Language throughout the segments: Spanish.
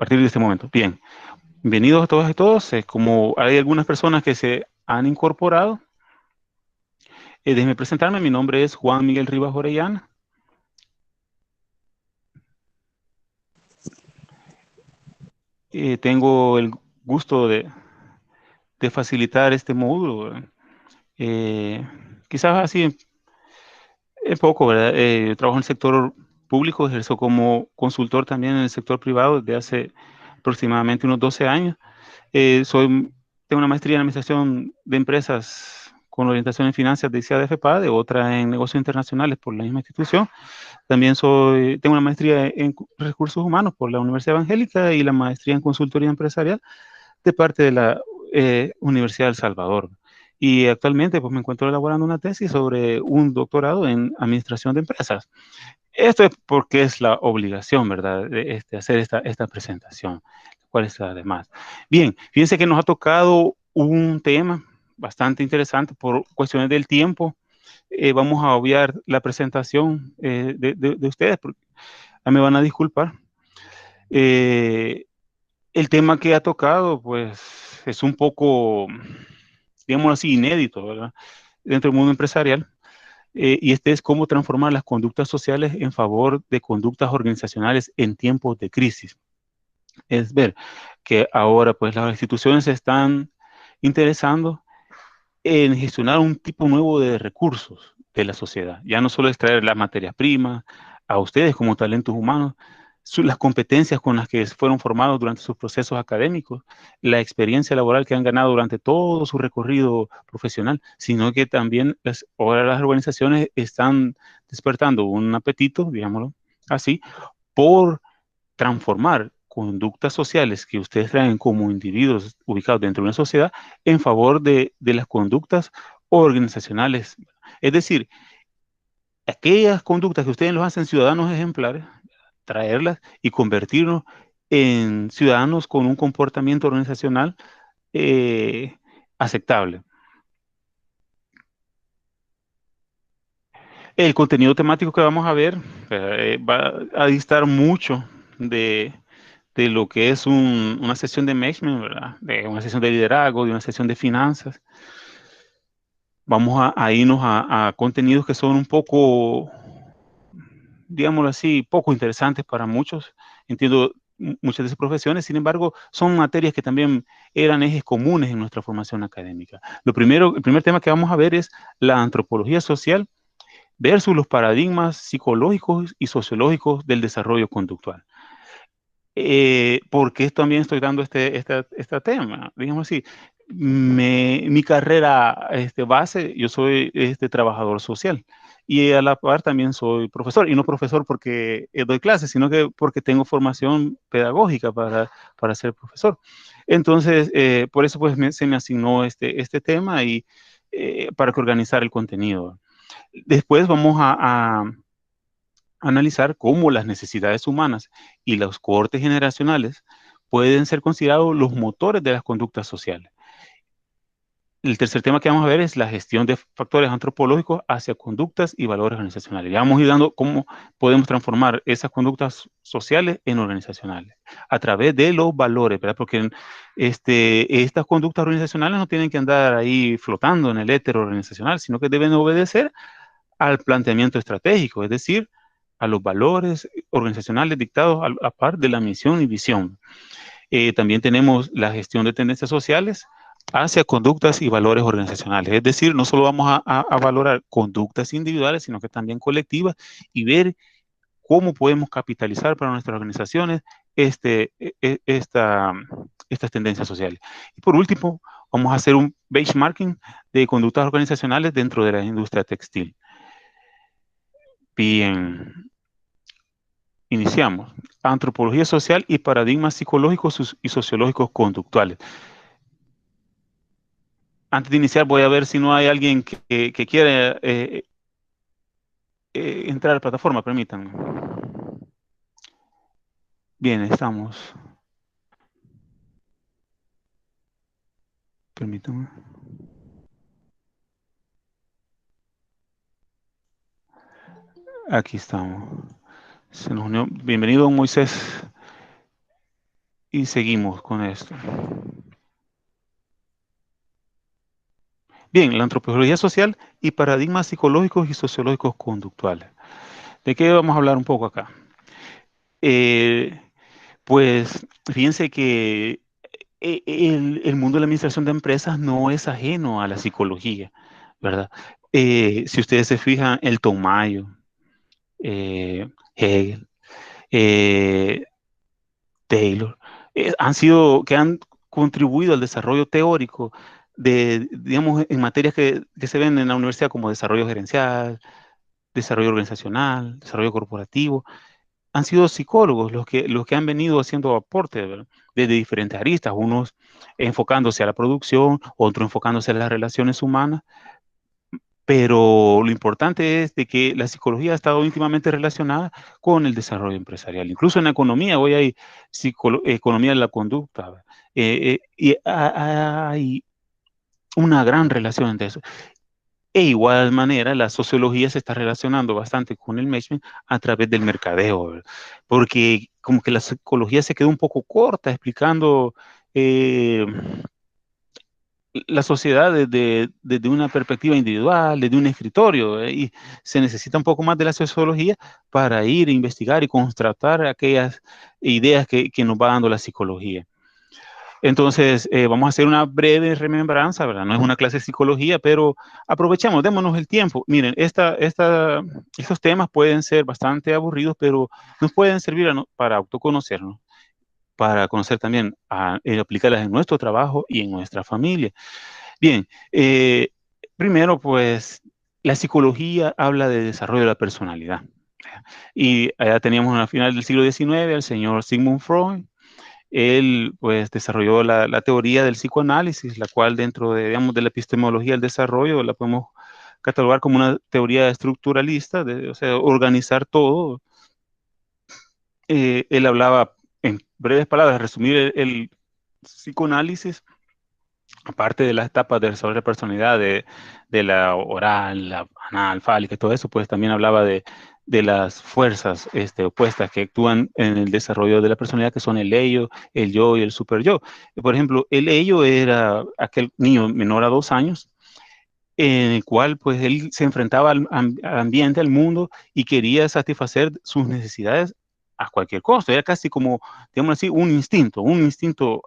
partir de este momento. Bien, bienvenidos a todas y todos. Como hay algunas personas que se han incorporado, déjenme presentarme. Mi nombre es Juan Miguel Rivas Orellana. Tengo el gusto de facilitar este módulo. Eh, Quizás así en poco, ¿verdad? Yo trabajo en el sector público, ejerzo como consultor también en el sector privado desde hace aproximadamente unos 12 años. Tengo una maestría en Administración de Empresas con orientación en finanzas de ICEA de FEPADE, otra en negocios internacionales por la misma institución. También tengo una maestría en recursos humanos por la Universidad Evangélica y la maestría en consultoría empresarial de parte de la Universidad del Salvador. Y actualmente pues, me encuentro elaborando una tesis sobre un doctorado en administración de empresas. Esto es porque es la obligación, ¿verdad?, de hacer esta presentación, cuál es además. Bien, fíjense que nos ha tocado un tema bastante interesante por cuestiones del tiempo. Vamos a obviar la presentación de ustedes, porque me van a disculpar. Eh, el tema que ha tocado, pues, es un poco, digámoslo así, inédito, ¿verdad?, dentro del mundo empresarial. Y este es cómo transformar las conductas sociales en favor de conductas organizacionales en tiempos de crisis. Es ver que ahora pues las instituciones se están interesando en gestionar un tipo nuevo de recursos de la sociedad. Ya no solo extraer las materias primas a ustedes como talentos humanos, las competencias con las que fueron formados durante sus procesos académicos, la experiencia laboral que han ganado durante todo su recorrido profesional, sino que también ahora las organizaciones están despertando un apetito, digámoslo así, por transformar conductas sociales que ustedes traen como individuos ubicados dentro de una sociedad en favor de las conductas organizacionales. Es decir, aquellas conductas que ustedes los hacen ciudadanos ejemplares, traerlas y convertirnos en ciudadanos con un comportamiento organizacional eh, aceptable. El contenido temático que vamos a ver va a distar mucho de, de lo que es una sesión de management, ¿verdad? De una sesión de liderazgo, de una sesión de finanzas. Vamos a irnos a contenidos que son un poco, digámoslo así, poco interesantes para muchos. Entiendo muchas de sus profesiones, sin embargo, son materias que también eran ejes comunes en nuestra formación académica. El primer tema que vamos a ver es la antropología social versus los paradigmas psicológicos y sociológicos del desarrollo conductual. ¿Por qué también estoy dando este tema? Digamos así, mi carrera base, yo soy trabajador social y a la par también soy profesor, y no profesor porque doy clases, sino que porque tengo formación pedagógica para ser profesor. Entonces, por eso pues se me asignó este tema y para que organizar el contenido. Después vamos a analizar cómo las necesidades humanas y los cohortes generacionales pueden ser considerados los motores de las conductas sociales. El tercer tema que vamos a ver es la gestión de factores antropológicos hacia conductas y valores organizacionales. Ya vamos a ir dando cómo podemos transformar esas conductas sociales en organizacionales a través de los valores, ¿verdad? Porque estas conductas organizacionales no tienen que andar ahí flotando en el éter organizacional, sino que deben obedecer al planteamiento estratégico, es decir, a los valores organizacionales dictados a par de la misión y visión. También tenemos la gestión de tendencias sociales hacia conductas y valores organizacionales. Es decir, no solo vamos a valorar conductas individuales, sino que también colectivas y ver cómo podemos capitalizar para nuestras organizaciones este, esta, estas tendencias sociales. Y por último, vamos a hacer un benchmarking de conductas organizacionales dentro de la industria textil. Bien, iniciamos. Antropología social y paradigmas psicológicos y sociológicos conductuales. Antes de iniciar, voy a ver si no hay alguien que quiera entrar a la plataforma. Permítanme. Bien, estamos. Permítanme. Aquí estamos. Se nos unió. Bienvenido, Moisés. y seguimos con esto. Bien, la antropología social y paradigmas psicológicos y sociológicos conductuales. ¿De qué vamos a hablar un poco acá? Eh, pues fíjense que el mundo de la administración de empresas no es ajeno a la psicología, ¿verdad? Si ustedes se fijan, Elton Mayo, Hegel, eh, Taylor, han contribuido al desarrollo teórico de, digamos, en materias que se ven en la universidad como desarrollo gerencial, desarrollo organizacional, desarrollo corporativo. Han sido psicólogos los que han venido haciendo aportes, ¿verdad? Desde diferentes aristas, unos enfocándose a la producción, otros enfocándose a las relaciones humanas, pero lo importante es de que la psicología ha estado íntimamente relacionada con el desarrollo empresarial. Incluso en la economía, hoy hay economía de la conducta, ¿verdad? Y hay una gran relación entre eso. E igual manera, la sociología se está relacionando bastante con el management a través del mercadeo, ¿verdad? Porque como que la psicología se quedó un poco corta explicando eh, la sociedad desde una perspectiva individual, desde un escritorio, y se necesita un poco más de la sociología para ir a investigar y constatar aquellas ideas que nos va dando la psicología. Entonces, vamos a hacer una breve remembranza, ¿verdad? No es una clase de psicología, pero aprovechemos, démonos el tiempo. Miren, estos temas pueden ser bastante aburridos, pero nos pueden servir para autoconocernos, para conocer también, aplicarlas en nuestro trabajo y en nuestra familia. Bien, primero, pues, la psicología habla de desarrollo de la personalidad. Y allá teníamos a final del siglo XIX al señor Sigmund Freud. Él, pues, desarrolló la teoría del psicoanálisis, la cual dentro de, digamos, de la epistemología del desarrollo la podemos catalogar como una teoría estructuralista, o sea, organizar todo. Él hablaba, en breves palabras, resumir el psicoanálisis, aparte de las etapas de desarrollo de personalidad, de la oral, la anal, fálica, todo eso, pues también hablaba de las fuerzas opuestas que actúan en el desarrollo de la personalidad, que son el ello, el yo y el super yo. Por ejemplo, el ello era aquel niño menor a 2 años, en el cual pues él se enfrentaba al ambiente, al mundo, y quería satisfacer sus necesidades a cualquier costo. Era casi como, digamos así, un instinto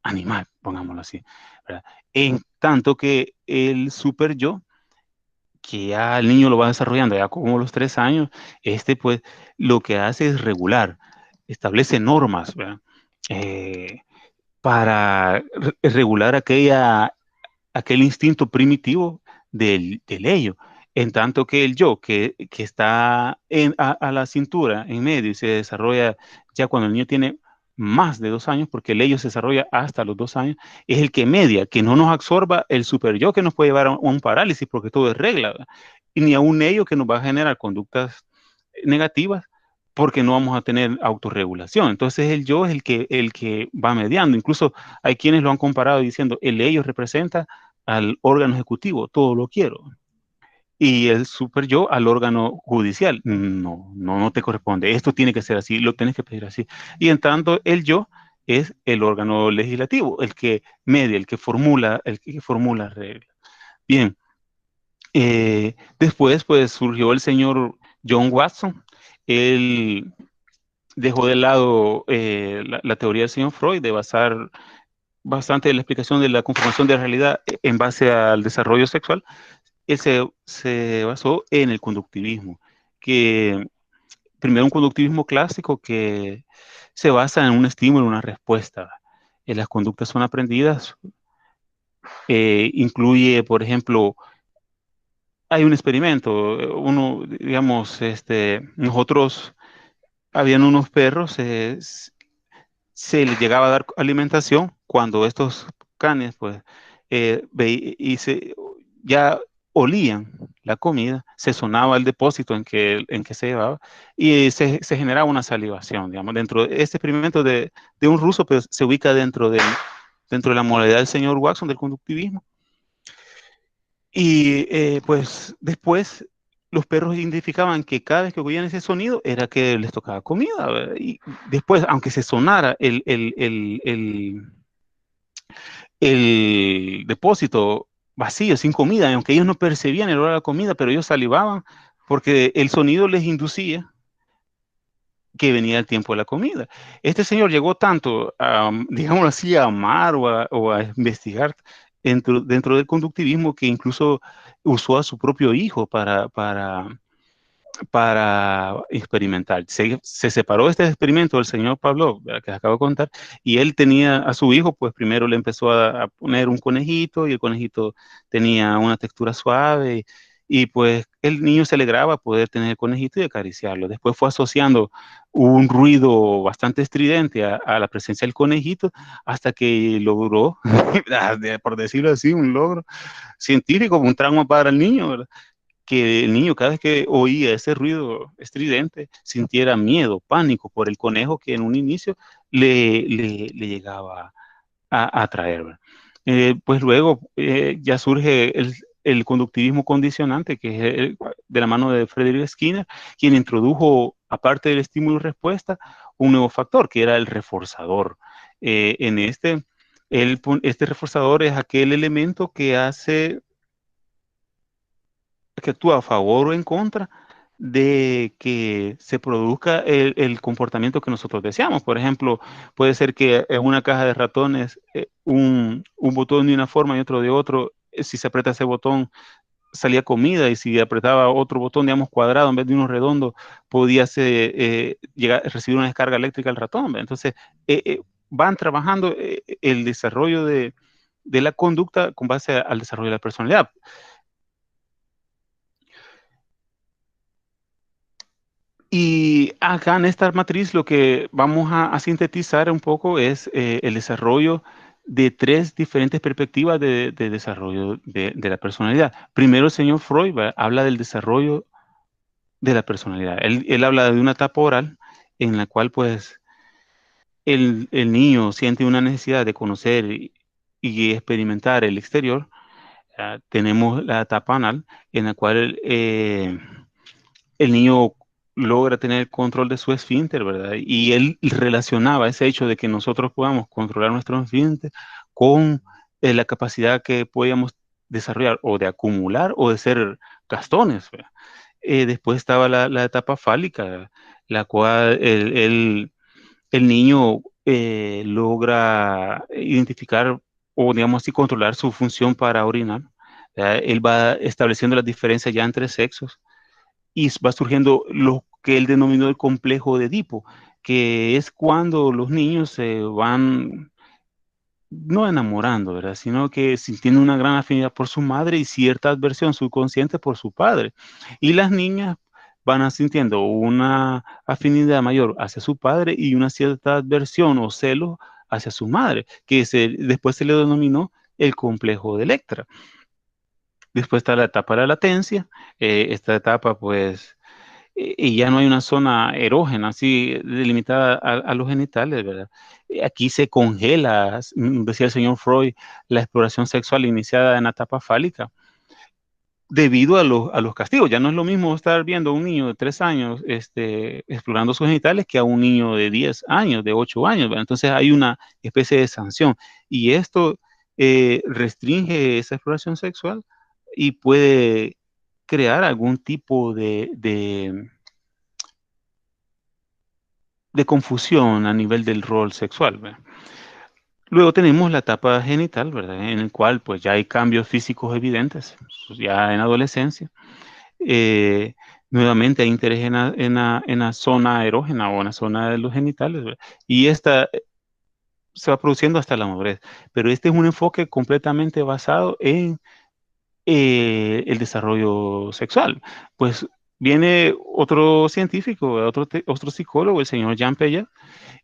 animal, pongámoslo así, ¿verdad? En tanto que el super yo, que ya el niño lo va desarrollando ya como los 3 años, pues lo que hace es regular, establece normas, ¿verdad? Eh, para regular aquel instinto primitivo del ello. En tanto que el yo, que está a la cintura, en medio, y se desarrolla ya cuando el niño tiene más de 2 años, porque el ello se desarrolla hasta los 2 años, es el que media, que no nos absorba el super yo que nos puede llevar a un parálisis, porque todo es regla, ¿verdad? Y ni a un ello que nos va a generar conductas negativas, porque no vamos a tener autorregulación. Entonces el yo es el que va mediando. Incluso hay quienes lo han comparado diciendo, el ello representa al órgano ejecutivo, todo lo quiero. Y el super yo al órgano judicial. No, no, no te corresponde. Esto tiene que ser así, lo tienes que pedir así. Y en tanto, el yo es el órgano legislativo, el que media, el que formula reglas. Bien, después pues surgió el señor John Watson. Él dejó de lado la teoría del señor Freud de basar bastante la explicación de la conformación de la realidad en base al desarrollo sexual. Él se basó en el conductivismo, que primero un conductivismo clásico que se basa en un estímulo, una respuesta. Las conductas son aprendidas, incluye, por ejemplo, hay un experimento, digamos, nosotros, habían unos perros, se les llegaba a dar alimentación cuando estos canes, pues, ya olían la comida, se sonaba el depósito en que se llevaba y se generaba una salivación, digamos, dentro de este experimento de un ruso, pero se ubica dentro de la modalidad del señor Watson del conductivismo. Y pues después los perros identificaban que cada vez que oían ese sonido era que les tocaba comida, ¿verdad? Y después, aunque se sonara el depósito vacío, sin comida, aunque ellos no percibían el olor a la comida, pero ellos salivaban porque el sonido les inducía que venía el tiempo de la comida. Este señor llegó tanto, digamos así, a amar o a investigar dentro del conductivismo que incluso usó a su propio hijo para experimentar. Se separó de este experimento del señor Pavlov, ¿verdad?, que acabo de contar, y él tenía a su hijo, pues primero le empezó a poner un conejito y el conejito tenía una textura suave y pues el niño se alegraba poder tener el conejito y acariciarlo. Después fue asociando un ruido bastante estridente a la presencia del conejito hasta que logró, por decirlo así, un logro científico, un trauma para el niño, ¿verdad?, que el niño cada vez que oía ese ruido estridente sintiera miedo, pánico por el conejo que en un inicio le llegaba a atraer, ¿verdad? Pues luego ya surge el conductivismo condicionante, que es de la mano de Frederick Skinner, quien introdujo, aparte del estímulo y respuesta, un nuevo factor, que era el reforzador. En este reforzador es aquel elemento que actúa a favor o en contra de que se produzca el comportamiento que nosotros deseamos. Por ejemplo, puede ser que en una caja de ratones un botón de una forma y otro de otro, si se aprieta ese botón salía comida y si apretaba otro botón, digamos cuadrado en vez de uno redondo, podía recibir una descarga eléctrica al ratón, ¿verdad? Entonces, van trabajando el desarrollo de la conducta con base al desarrollo de la personalidad. Y acá en esta matriz lo que vamos a sintetizar un poco es el desarrollo de tres diferentes perspectivas de desarrollo de la personalidad. Primero, el señor Freud habla del desarrollo de la personalidad. Él habla de una etapa oral en la cual pues el niño siente una necesidad de conocer y experimentar el exterior. Tenemos la etapa anal en la cual el niño logra tener control de su esfínter, ¿verdad? Y él relacionaba ese hecho de que nosotros podamos controlar nuestro esfínter con la capacidad que podíamos desarrollar o de acumular o de ser gastones, ¿verdad? Después estaba la etapa fálica, la cual el niño logra identificar o, digamos así, controlar su función para orinar, ¿verdad? Él va estableciendo las diferencias ya entre sexos y va surgiendo lo que él denominó el complejo de Edipo, que es cuando los niños se van no enamorando, ¿verdad?, sino que sintiendo una gran afinidad por su madre y cierta adversión subconsciente por su padre. Y las niñas van sintiendo una afinidad mayor hacia su padre y una cierta adversión o celo hacia su madre, que después se le denominó el complejo de Electra. Después está la etapa de la latencia. Esta etapa, pues, y ya no hay una zona erógena así delimitada a los genitales, ¿verdad? Aquí se congela, decía el señor Freud, la exploración sexual iniciada en la etapa fálica, debido a los castigos. Ya no es lo mismo estar viendo a un niño de 3 años explorando sus genitales que a un niño de 10 años, de 8 años, ¿verdad? Entonces hay una especie de sanción. Y esto restringe esa exploración sexual y puede crear algún tipo de confusión a nivel del rol sexual, ¿verdad? Luego tenemos la etapa genital, ¿verdad? En el cual pues ya hay cambios físicos evidentes, pues, ya en adolescencia. Eh, Nuevamente hay interés en la zona erógena o en la zona de los genitales, ¿verdad? Y esta se va produciendo hasta la madurez. Pero este es un enfoque completamente basado en el desarrollo sexual. Pues viene otro científico, otro psicólogo, el señor Jean Piaget,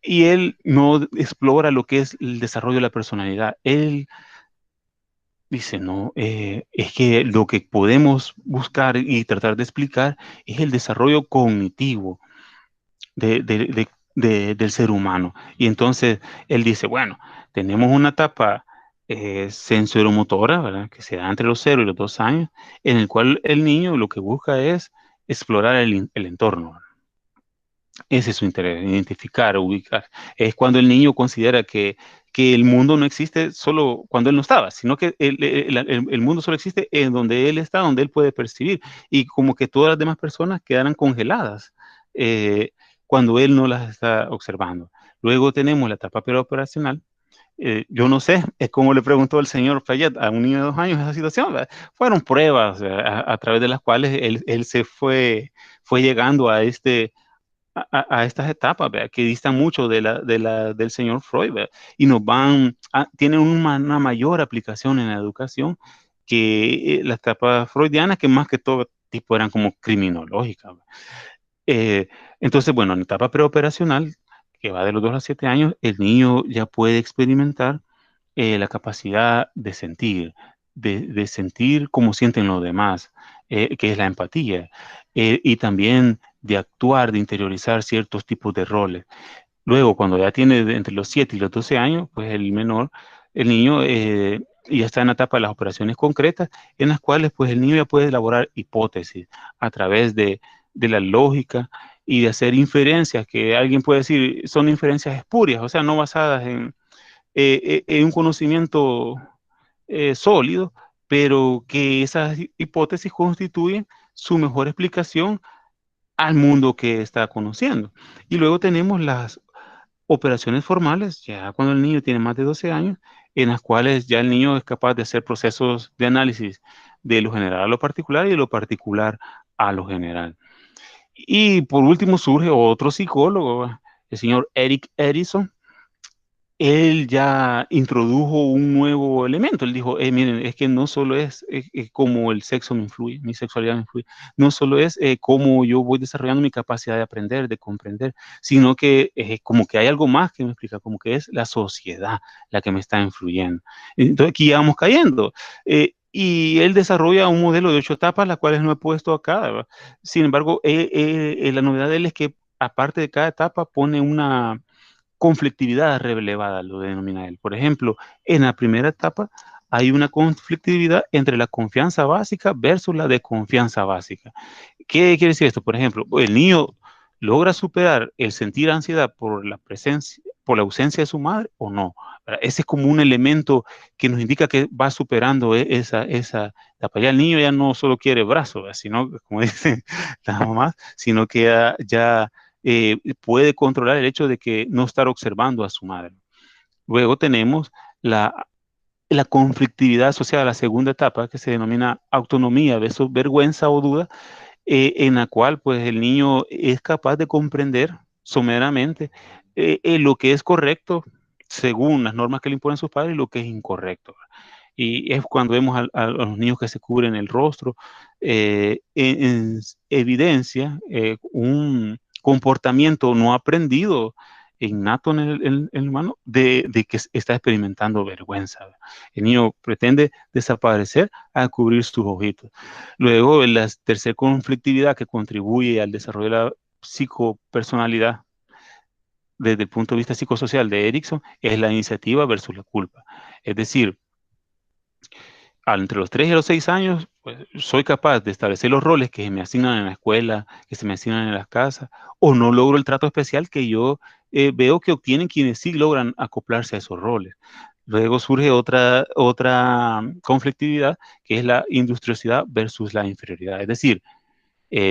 y él no explora lo que es el desarrollo de la personalidad. Él dice, no, es que lo que podemos buscar y tratar de explicar es el desarrollo cognitivo del ser humano. Y entonces él dice, bueno, tenemos una etapa sensoromotora, ¿verdad?, que se da entre los 0 y los 2 años, en el cual el niño lo que busca es explorar el entorno. Ese es su interés, identificar, ubicar. Es cuando el niño considera que el mundo no existe solo cuando él no estaba, sino que el mundo solo existe en donde él está, donde él puede percibir. Y como que todas las demás personas quedaran congeladas eh, cuando él no las está observando. Luego tenemos la etapa preoperacional. Yo no sé, es como le preguntó el señor Fayette a un niño de 2 años esa situación, ¿verdad? Fueron pruebas a través de las cuales él se fue llegando a a estas etapas, ¿verdad? Que distan mucho del señor Freud, ¿verdad? Y tienen una mayor aplicación en la educación que las etapas freudianas, que más que todo tipo eran como criminológicas, ¿verdad? Eh, entonces, bueno, en la etapa preoperacional, que va de los 2 a 7 años, el niño ya puede experimentar la capacidad de sentir, de sentir cómo sienten los demás, que es la empatía, y también de actuar, de interiorizar ciertos tipos de roles. Luego, cuando ya tiene entre los 7 y los 12 años, pues el menor, el niño ya está en la etapa de las operaciones concretas, en las cuales pues el niño ya puede elaborar hipótesis a través de la lógica y de hacer inferencias que alguien puede decir son inferencias espurias, o sea, no basadas en un conocimiento sólido, pero que esas hipótesis constituyen su mejor explicación al mundo que está conociendo. Y luego tenemos las operaciones formales, ya cuando el niño tiene más de 12 años, en las cuales ya el niño es capaz de hacer procesos de análisis de lo general a lo particular y de lo particular a lo general. Y por último surge otro psicólogo, el señor Eric Erikson. Él ya introdujo un nuevo elemento. Él dijo, miren, es que no solo es cómo el sexo me influye, mi sexualidad me influye, no solo es cómo yo voy desarrollando mi capacidad de aprender, de comprender, sino que como que hay algo más que me explica, como que es la sociedad la que me está influyendo. Entonces aquí ya vamos cayendo. Y él desarrolla un modelo de 8 etapas, las cuales no he puesto acá, ¿verdad? Sin embargo, la novedad de él es que aparte de cada etapa pone una conflictividad relevada, lo denomina él. Por ejemplo, en la primera etapa hay una conflictividad entre la confianza básica versus la desconfianza básica. ¿Qué quiere decir esto? Por ejemplo, el niño logra superar el sentir ansiedad por la presencia, por la ausencia de su madre o no. Ese es como un elemento que nos indica que va superando esa etapa. Ya el niño ya no solo quiere brazos, sino, como dicen las mamás, sino que ya puede controlar el hecho de que no estar observando a su madre. Luego tenemos la conflictividad asociada a la segunda etapa, que se denomina autonomía versus vergüenza o duda, en la cual pues el niño es capaz de comprender someramente lo que es correcto según las normas que le imponen sus padres y lo que es incorrecto. Y es cuando vemos a los niños que se cubren el rostro, en evidencia un comportamiento no aprendido, innato en el humano, de que está experimentando vergüenza. El niño pretende desaparecer a cubrir sus ojitos. Luego, la tercera conflictividad que contribuye al desarrollo de la psicopersonalidad desde el punto de vista psicosocial de Erickson es la iniciativa versus la culpa. Es decir, entre los 3 y los 6 años, pues, soy capaz de establecer los roles que me asignan en la escuela, que se me asignan en las casas, o no logro el trato especial que yo veo que obtienen quienes sí logran acoplarse a esos roles. Luego surge otra conflictividad, que es la industriosidad versus la inferioridad. Es decir,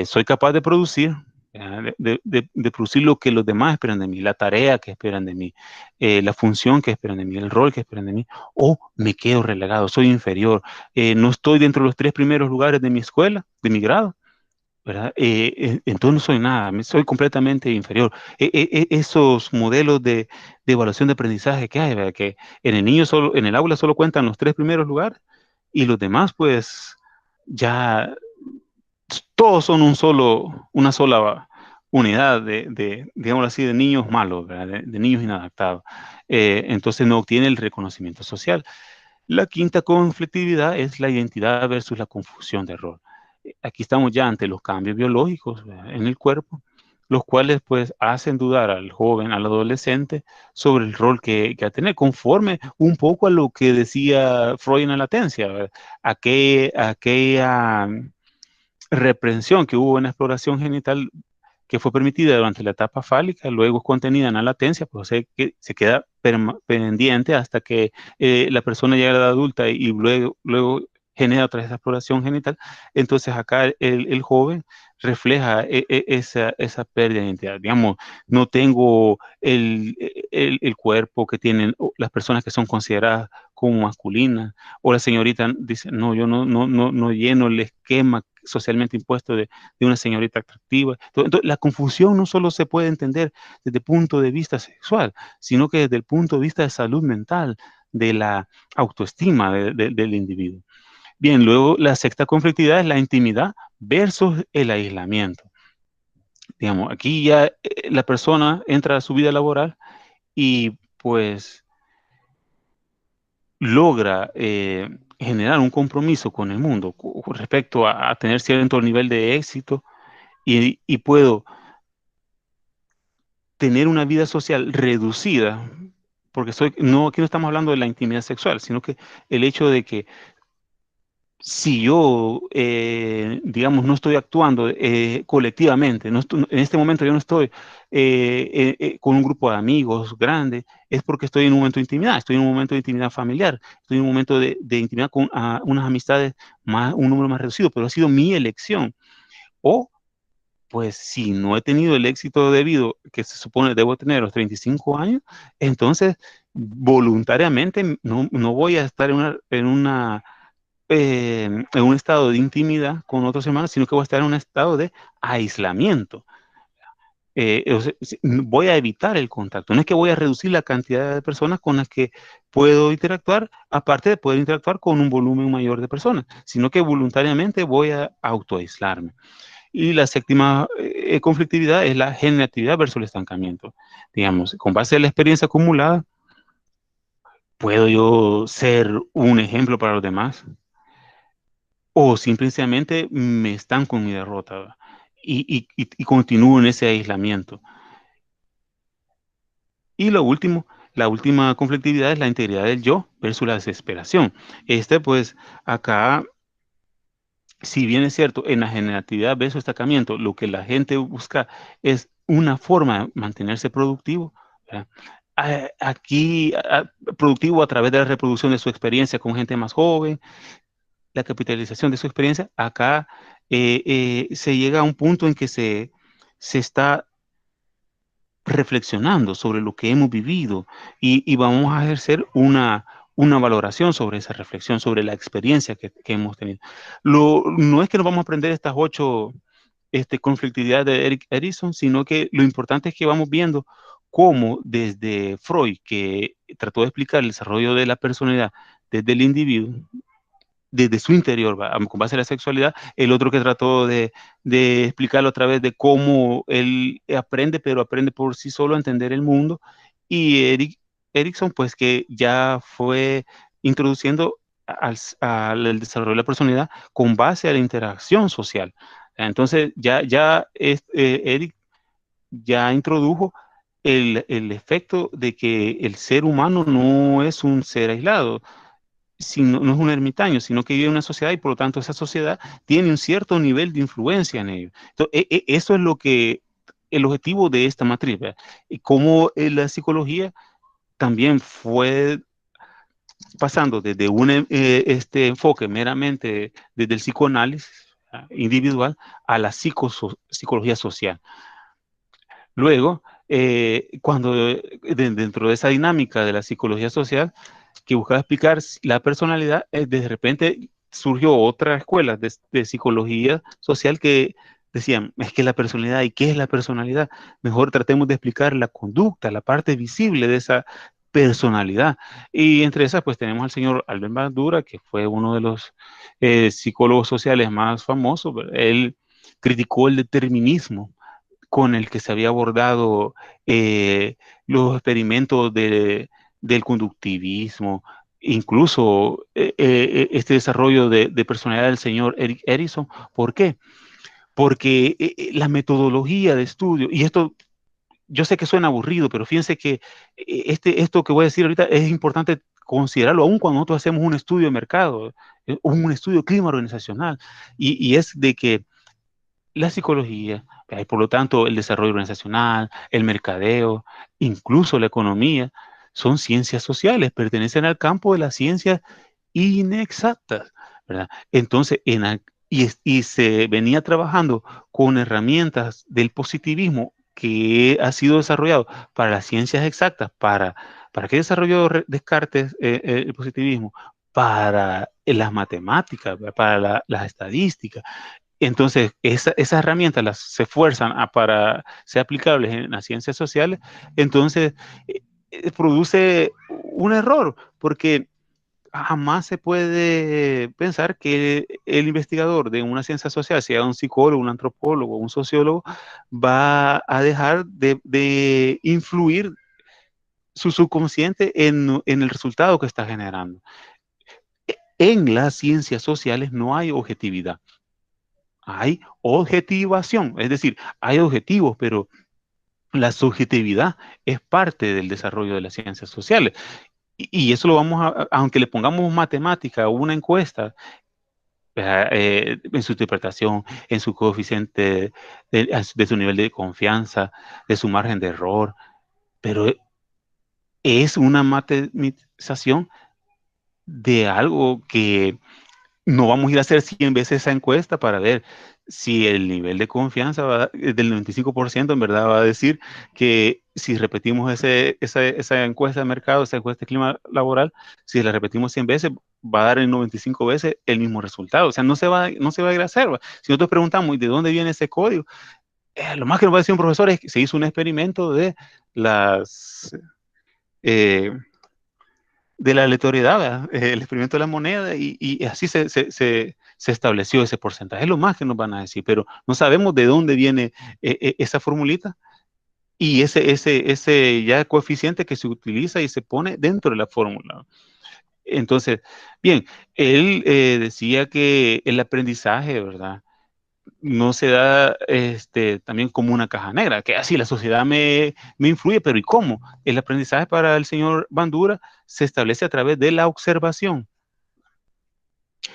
soy capaz de producir, de producir lo que los demás esperan de mí, la tarea que esperan de mí, la función que esperan de mí, el rol que esperan de mí, o me quedo relegado, soy inferior, no estoy dentro de los 3 primeros lugares de mi escuela, de mi grado, ¿verdad? Entonces no soy nada, soy completamente inferior. Esos modelos de evaluación de aprendizaje que hay, ¿verdad? Que en el niño solo, en el aula solo cuentan los 3 primeros lugares y los demás, pues, ya todos son una sola unidad digamos así, de niños malos, ¿verdad? De niños inadaptados. Entonces no obtiene el reconocimiento social. La quinta conflictividad es la identidad versus la confusión de rol. Aquí estamos ya ante los cambios biológicos, ¿verdad?, en el cuerpo, los cuales pues hacen dudar al joven, al adolescente, sobre el rol que va a tener, conforme un poco a lo que decía Freud en la latencia, ¿verdad? Aquella reprensión que hubo en la exploración genital que fue permitida durante la etapa fálica, luego es contenida en la latencia, pues se queda pendiente hasta que la persona llega a la edad adulta y luego genera otra vez esa exploración genital. Entonces acá el joven refleja esa pérdida de identidad. Digamos, no tengo el cuerpo que tienen las personas que son consideradas como masculinas, o la señorita dice, no, yo no lleno el esquema socialmente impuesto de una señorita atractiva. Entonces, la confusión no solo se puede entender desde el punto de vista sexual, sino que desde el punto de vista de salud mental, de la autoestima del individuo. Bien, luego la sexta conflictividad es la intimidad versus el aislamiento. Digamos, aquí ya la persona entra a su vida laboral y pues logra generar un compromiso con el mundo con respecto a tener cierto nivel de éxito y puedo tener una vida social reducida, porque no, aquí no estamos hablando de la intimidad sexual, sino que el hecho de que si yo, digamos, no estoy actuando colectivamente, en este momento yo no estoy con un grupo de amigos grande, es porque estoy en un momento de intimidad, estoy en un momento de intimidad familiar, estoy en un momento de intimidad con unas amistades, un número más reducido, pero ha sido mi elección. O pues si no he tenido el éxito debido que se supone debo tener a los 35 años, entonces voluntariamente no voy a estar en un estado de intimidad con otros hermanos, sino que voy a estar en un estado de aislamiento. O sea, voy a evitar el contacto. No es que voy a reducir la cantidad de personas con las que puedo interactuar, aparte de poder interactuar con un volumen mayor de personas, sino que voluntariamente voy a autoaislarme. Y la séptima conflictividad es la generatividad versus el estancamiento. Digamos, con base en la experiencia acumulada, ¿puedo yo ser un ejemplo para los demás? O simplemente me estanco en mi derrota, ¿verdad? Y continúo en ese aislamiento. Y lo último, la última conflictividad es la integridad del yo versus la desesperación. Pues, acá si bien es cierto, en la generatividad versus destacamiento, lo que la gente busca es una forma de mantenerse productivo, ¿verdad? Aquí, productivo a través de la reproducción de su experiencia con gente más joven, la capitalización de su experiencia, acá se llega a un punto en que se está reflexionando sobre lo que hemos vivido y vamos a ejercer una valoración sobre esa reflexión, sobre la experiencia que hemos tenido. No es que nos vamos a aprender estas 8 conflictividades de Eric Erikson, sino que lo importante es que vamos viendo cómo desde Freud, que trató de explicar el desarrollo de la personalidad desde el individuo, desde su interior, con base a la sexualidad, el otro que trató de explicarlo a través de cómo él aprende, pero aprende por sí solo a entender el mundo, y Erikson, pues que ya fue introduciendo al desarrollo de la personalidad con base a la interacción social. Entonces, Eric ya introdujo el efecto de que el ser humano no es un ser aislado, no es un ermitaño, sino que vive en una sociedad y por lo tanto esa sociedad tiene un cierto nivel de influencia en ello. Entonces, eso es el objetivo de esta matriz, ¿verdad? Y cómo la psicología también fue pasando desde un enfoque meramente desde el psicoanálisis individual a la psicología social. Luego, dentro de esa dinámica de la psicología social, que buscaba explicar la personalidad, de repente surgió otra escuela de psicología social que decían, es que la personalidad, ¿y qué es la personalidad? Mejor tratemos de explicar la conducta, la parte visible de esa personalidad. Y entre esas, pues tenemos al señor Albert Bandura, que fue uno de los psicólogos sociales más famosos. Él criticó el determinismo con el que se había abordado los experimentos del conductivismo, incluso este desarrollo de personalidad del señor Eric Erikson. ¿Por qué? Porque la metodología de estudio, y esto yo sé que suena aburrido, pero fíjense que esto que voy a decir ahorita es importante considerarlo, aun cuando nosotros hacemos un estudio de mercado, un estudio de clima organizacional, y es de que la psicología, por lo tanto, el desarrollo organizacional, el mercadeo, incluso la economía, son ciencias sociales, pertenecen al campo de las ciencias inexactas, ¿verdad? Entonces, y se venía trabajando con herramientas del positivismo que ha sido desarrollado para las ciencias exactas. ¿Para qué desarrolló Descartes el positivismo? Para las matemáticas, para las estadísticas. Entonces, esas herramientas se esfuerzan para ser aplicables en las ciencias sociales. Entonces, produce un error, porque jamás se puede pensar que el investigador de una ciencia social, sea un psicólogo, un antropólogo, un sociólogo, va a dejar de influir su subconsciente en el resultado que está generando. En las ciencias sociales no hay objetividad, hay objetivación, es decir, hay objetivos, pero la subjetividad es parte del desarrollo de las ciencias sociales. Y eso lo vamos aunque le pongamos matemática o una encuesta, en su interpretación, en su coeficiente de su nivel de confianza, de su margen de error, pero es una matematización de algo que no vamos a ir a hacer 100 veces esa encuesta para ver si el nivel de confianza del 95% en verdad va a decir que si repetimos esa encuesta de mercado, esa encuesta de clima laboral, si la repetimos 100 veces, va a dar en 95 veces el mismo resultado. O sea, no se va a ir a hacer. Si nosotros preguntamos, ¿de dónde viene ese código? Lo más que nos va a decir un profesor es que se hizo un experimento eh, de la aleatoriedad, ¿verdad? El experimento de la moneda, y así se estableció ese porcentaje. Es lo más que nos van a decir, pero no sabemos de dónde viene esa formulita y ese ya coeficiente que se utiliza y se pone dentro de la fórmula. Entonces, bien, él decía que el aprendizaje, ¿verdad? No se da también como una caja negra, que así la sociedad me influye, pero ¿y cómo? El aprendizaje para el señor Bandura se establece a través de la observación.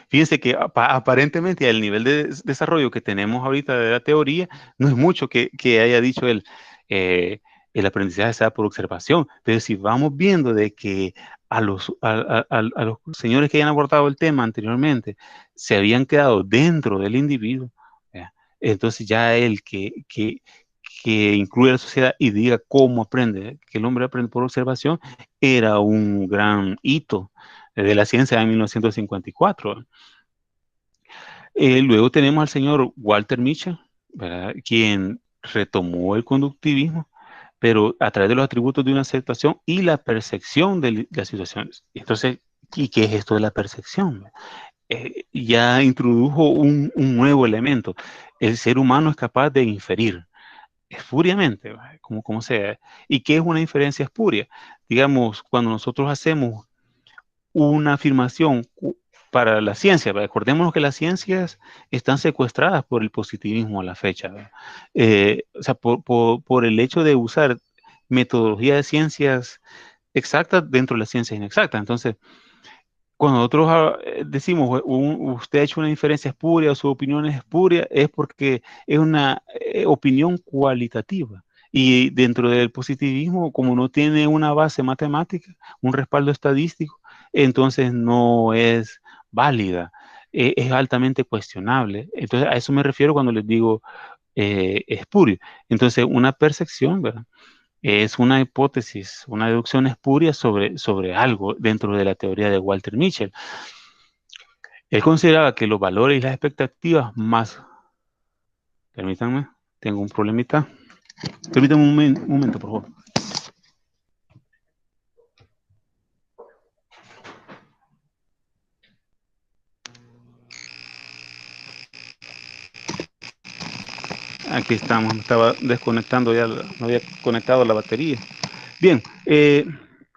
Fíjense que aparentemente el nivel de desarrollo que tenemos ahorita de la teoría no es mucho que haya dicho el aprendizaje se da por observación, pero si vamos viendo de que a los señores que hayan abordado el tema anteriormente se habían quedado dentro del individuo, ¿ya? Entonces ya el que incluye a la sociedad y diga cómo aprende, que el hombre aprende por observación, era un gran hito de la ciencia en 1954. Luego tenemos al señor Walter Mitchell, ¿verdad? Quien retomó el conductivismo, pero a través de los atributos de una aceptación y la percepción de las situaciones. Entonces, ¿y qué es esto de la percepción? Ya introdujo un nuevo elemento. El ser humano es capaz de inferir espuriamente, como sea. ¿Y qué es una inferencia espuria? Digamos, cuando nosotros hacemos una afirmación para la ciencia. Recordémonos que las ciencias están secuestradas por el positivismo a la fecha. O sea, por el hecho de usar metodología de ciencias exactas dentro de las ciencias inexactas. Entonces, cuando nosotros decimos usted ha hecho una inferencia espuria o su opinión es espuria, es porque es una opinión cualitativa. Y dentro del positivismo, como no tiene una base matemática, un respaldo estadístico, entonces no es válida, es altamente cuestionable. Entonces a eso me refiero cuando les digo espurio. Entonces una percepción, ¿verdad? Es una hipótesis, una deducción espuria sobre algo dentro de la teoría de Walter Mitchell. Él consideraba que los valores y las expectativas más... Permítanme, tengo un problemita. Permítanme un momento, por favor. Aquí estamos, me estaba desconectando ya, no había conectado la batería. Bien,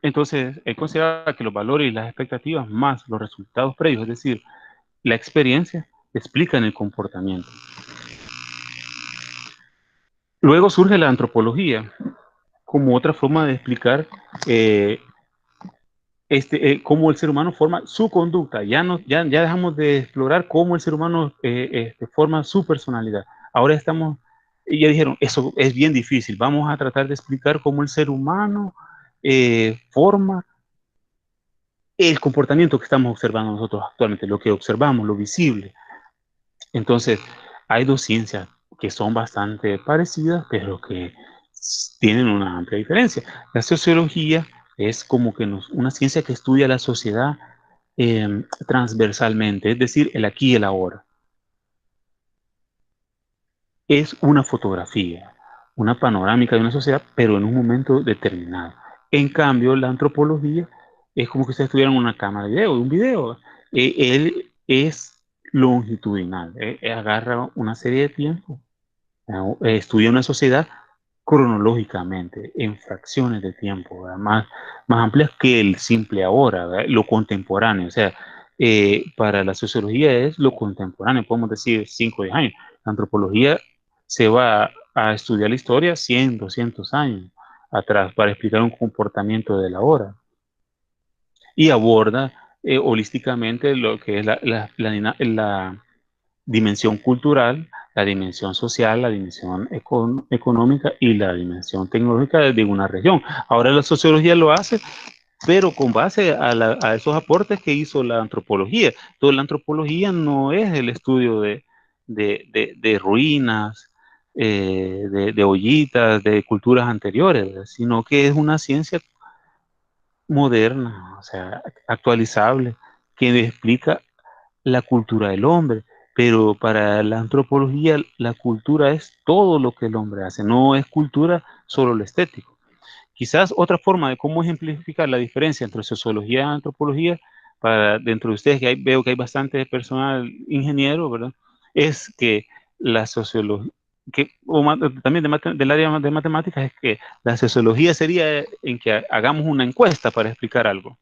entonces él consideraba que los valores y las expectativas más los resultados previos, es decir, la experiencia, explican el comportamiento. Luego surge la antropología como otra forma de explicar cómo el ser humano forma su conducta. Ya dejamos de explorar cómo el ser humano forma su personalidad. Ahora estamos, y ya dijeron, eso es bien difícil, vamos a tratar de explicar cómo el ser humano forma el comportamiento que estamos observando nosotros actualmente, lo que observamos, lo visible. Entonces, hay dos ciencias que son bastante parecidas, pero que tienen una amplia diferencia. La sociología es como que una ciencia que estudia la sociedad transversalmente, es decir, el aquí y el ahora. Es una fotografía, una panorámica de una sociedad, pero en un momento determinado. En cambio, la antropología es como que ustedes estuvieran en una cámara de video, un video. Él es longitudinal, agarra una serie de tiempo, estudia una sociedad cronológicamente, en fracciones de tiempo, ¿verdad? Más amplias que el simple ahora, ¿verdad? Lo contemporáneo. O sea, para la sociología es lo contemporáneo, podemos decir 5 o 10 años. La antropología se va a estudiar la historia 100, 200 años atrás para explicar un comportamiento de la hora y aborda holísticamente lo que es la dimensión cultural, la dimensión social, la dimensión económica y la dimensión tecnológica de una región. Ahora la sociología lo hace, pero con base a esos aportes que hizo la antropología. Entonces la antropología no es el estudio de ruinas, de ollitas, de culturas anteriores, ¿verdad? Sino que es una ciencia moderna, o sea, actualizable, que explica la cultura del hombre, pero para la antropología la cultura es todo lo que el hombre hace, no es cultura solo lo estético. Quizás otra forma de cómo ejemplificar la diferencia entre sociología y antropología, para dentro de ustedes, que veo que hay bastante personal ingeniero, ¿verdad? Es que la sociología, también del área de matemáticas, es que la sociología sería en que hagamos una encuesta para explicar algo.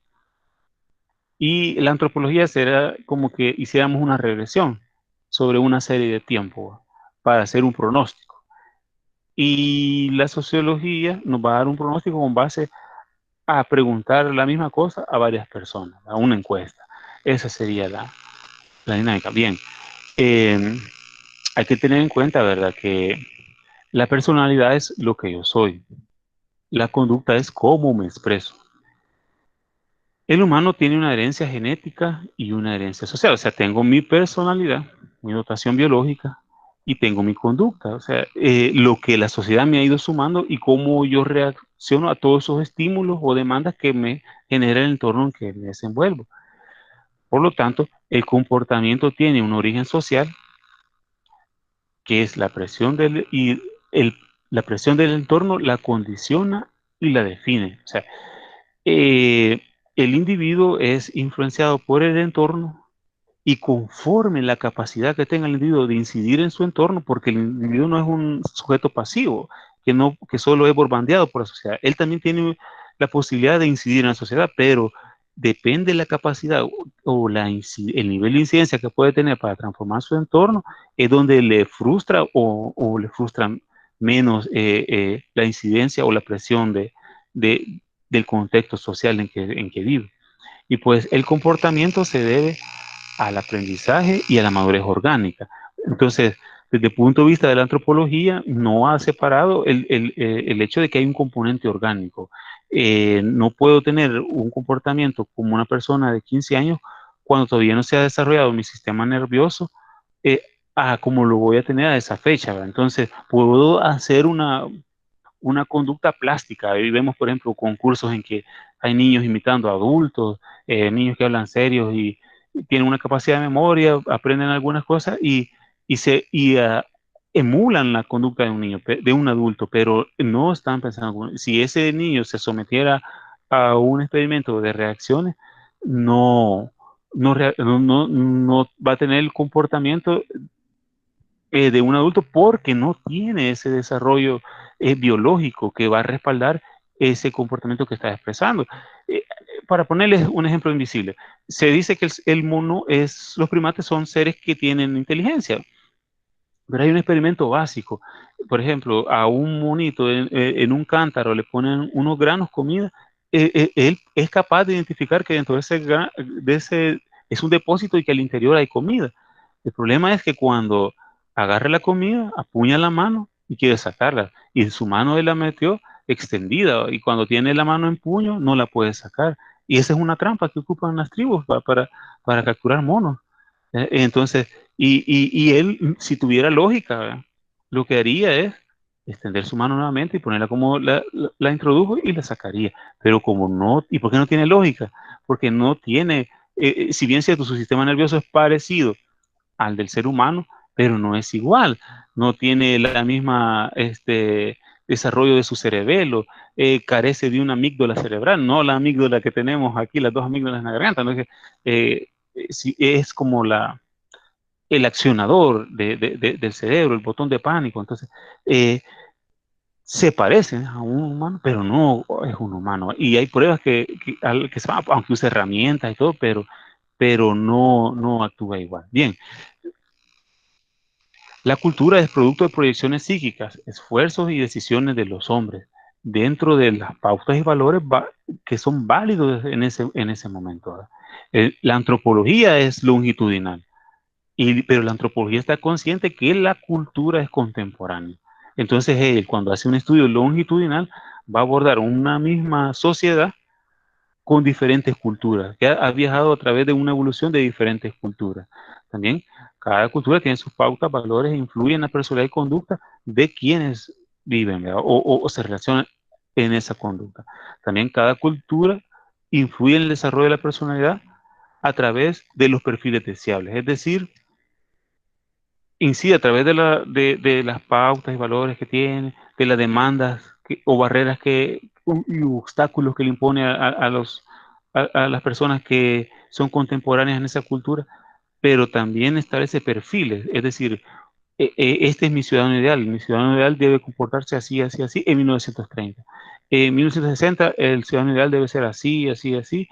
Y la antropología será como que hiciéramos una regresión sobre una serie de tiempo para hacer un pronóstico. Y la sociología nos va a dar un pronóstico con base a preguntar la misma cosa a varias personas, a una encuesta. Esa sería la dinámica. Bien, eh, hay que tener en cuenta, ¿verdad?, que la personalidad es lo que yo soy. La conducta es cómo me expreso. El humano tiene una herencia genética y una herencia social. O sea, tengo mi personalidad, mi dotación biológica y tengo mi conducta. O sea, lo que la sociedad me ha ido sumando y cómo yo reacciono a todos esos estímulos o demandas que me genera el entorno en que me desenvuelvo. Por lo tanto, el comportamiento tiene un origen social, que es la presión el, la presión del entorno la condiciona y la define. O sea, eh, el individuo es influenciado por el entorno y conforme la capacidad que tenga el individuo de incidir en su entorno, porque el individuo no es un sujeto pasivo, que solo es borbandeado por la sociedad. Él también tiene la posibilidad de incidir en la sociedad, pero depende de la capacidad o el nivel de incidencia que puede tener para transformar su entorno, es donde le frustra o le frustra menos la incidencia o la presión de, del contexto social en que vive. Y pues el comportamiento se debe al aprendizaje y a la madurez orgánica. Entonces, desde el punto de vista de la antropología, no ha separado el hecho de que hay un componente orgánico. No puedo tener un comportamiento como una persona de 15 años cuando todavía no se ha desarrollado mi sistema nervioso, eh, como lo voy a tener a esa fecha, ¿verdad? Entonces, puedo hacer una conducta plástica. Ahí vemos, por ejemplo, concursos en que hay niños imitando a adultos, niños que hablan serios y tienen una capacidad de memoria, aprenden algunas cosas y emulan la conducta de un niño, de un adulto, pero no están pensando. Si ese niño se sometiera a un experimento de reacciones, no, no va a tener el comportamiento de un adulto porque no tiene ese desarrollo biológico que va a respaldar ese comportamiento que está expresando. Para ponerles un ejemplo invisible, se dice que el mono los primates son seres que tienen inteligencia, pero hay un experimento básico. Por ejemplo, a un monito en un cántaro le ponen unos granos comida, él es capaz de identificar que dentro de ese es un depósito y que al interior hay comida. El problema es que cuando agarra la comida, apuña la mano y quiere sacarla. Y su mano él la metió extendida y cuando tiene la mano en puño no la puede sacar. Y esa es una trampa que ocupan las tribus para capturar monos. Entonces, y él, si tuviera lógica, ¿verdad? Lo que haría es extender su mano nuevamente y ponerla como la introdujo y la sacaría. Pero como no, ¿y por qué no tiene lógica? Porque no tiene, si bien cierto, su sistema nervioso es parecido al del ser humano, pero no es igual. No tiene la misma desarrollo de su cerebelo, carece de una amígdala cerebral, no la amígdala que tenemos aquí, las dos amígdalas en la garganta, ¿no? Es como el accionador del cerebro, el botón de pánico. Entonces, se parecen a un humano, pero no es un humano. Y hay pruebas que aunque use herramientas y todo, pero no actúa igual. Bien, la cultura es producto de proyecciones psíquicas, esfuerzos y decisiones de los hombres, dentro de las pautas y valores que son válidos en ese momento, ¿verdad? La antropología es longitudinal. Pero la antropología está consciente que la cultura es contemporánea. Entonces él, cuando hace un estudio longitudinal, va a abordar una misma sociedad con diferentes culturas, que ha viajado a través de una evolución de diferentes culturas. También cada cultura tiene sus pautas, valores e influye en la personalidad y conducta de quienes viven, ¿verdad? O se relacionan en esa conducta. También cada cultura influye en el desarrollo de la personalidad a través de los perfiles deseables, es decir, incide a través de las pautas y valores que tiene, de las demandas o barreras y obstáculos que le impone a las personas que son contemporáneas en esa cultura, pero también establece perfiles, es decir, este es mi ciudadano ideal debe comportarse así, así, así en 1930. En 1960 el ciudadano ideal debe ser así, así, así.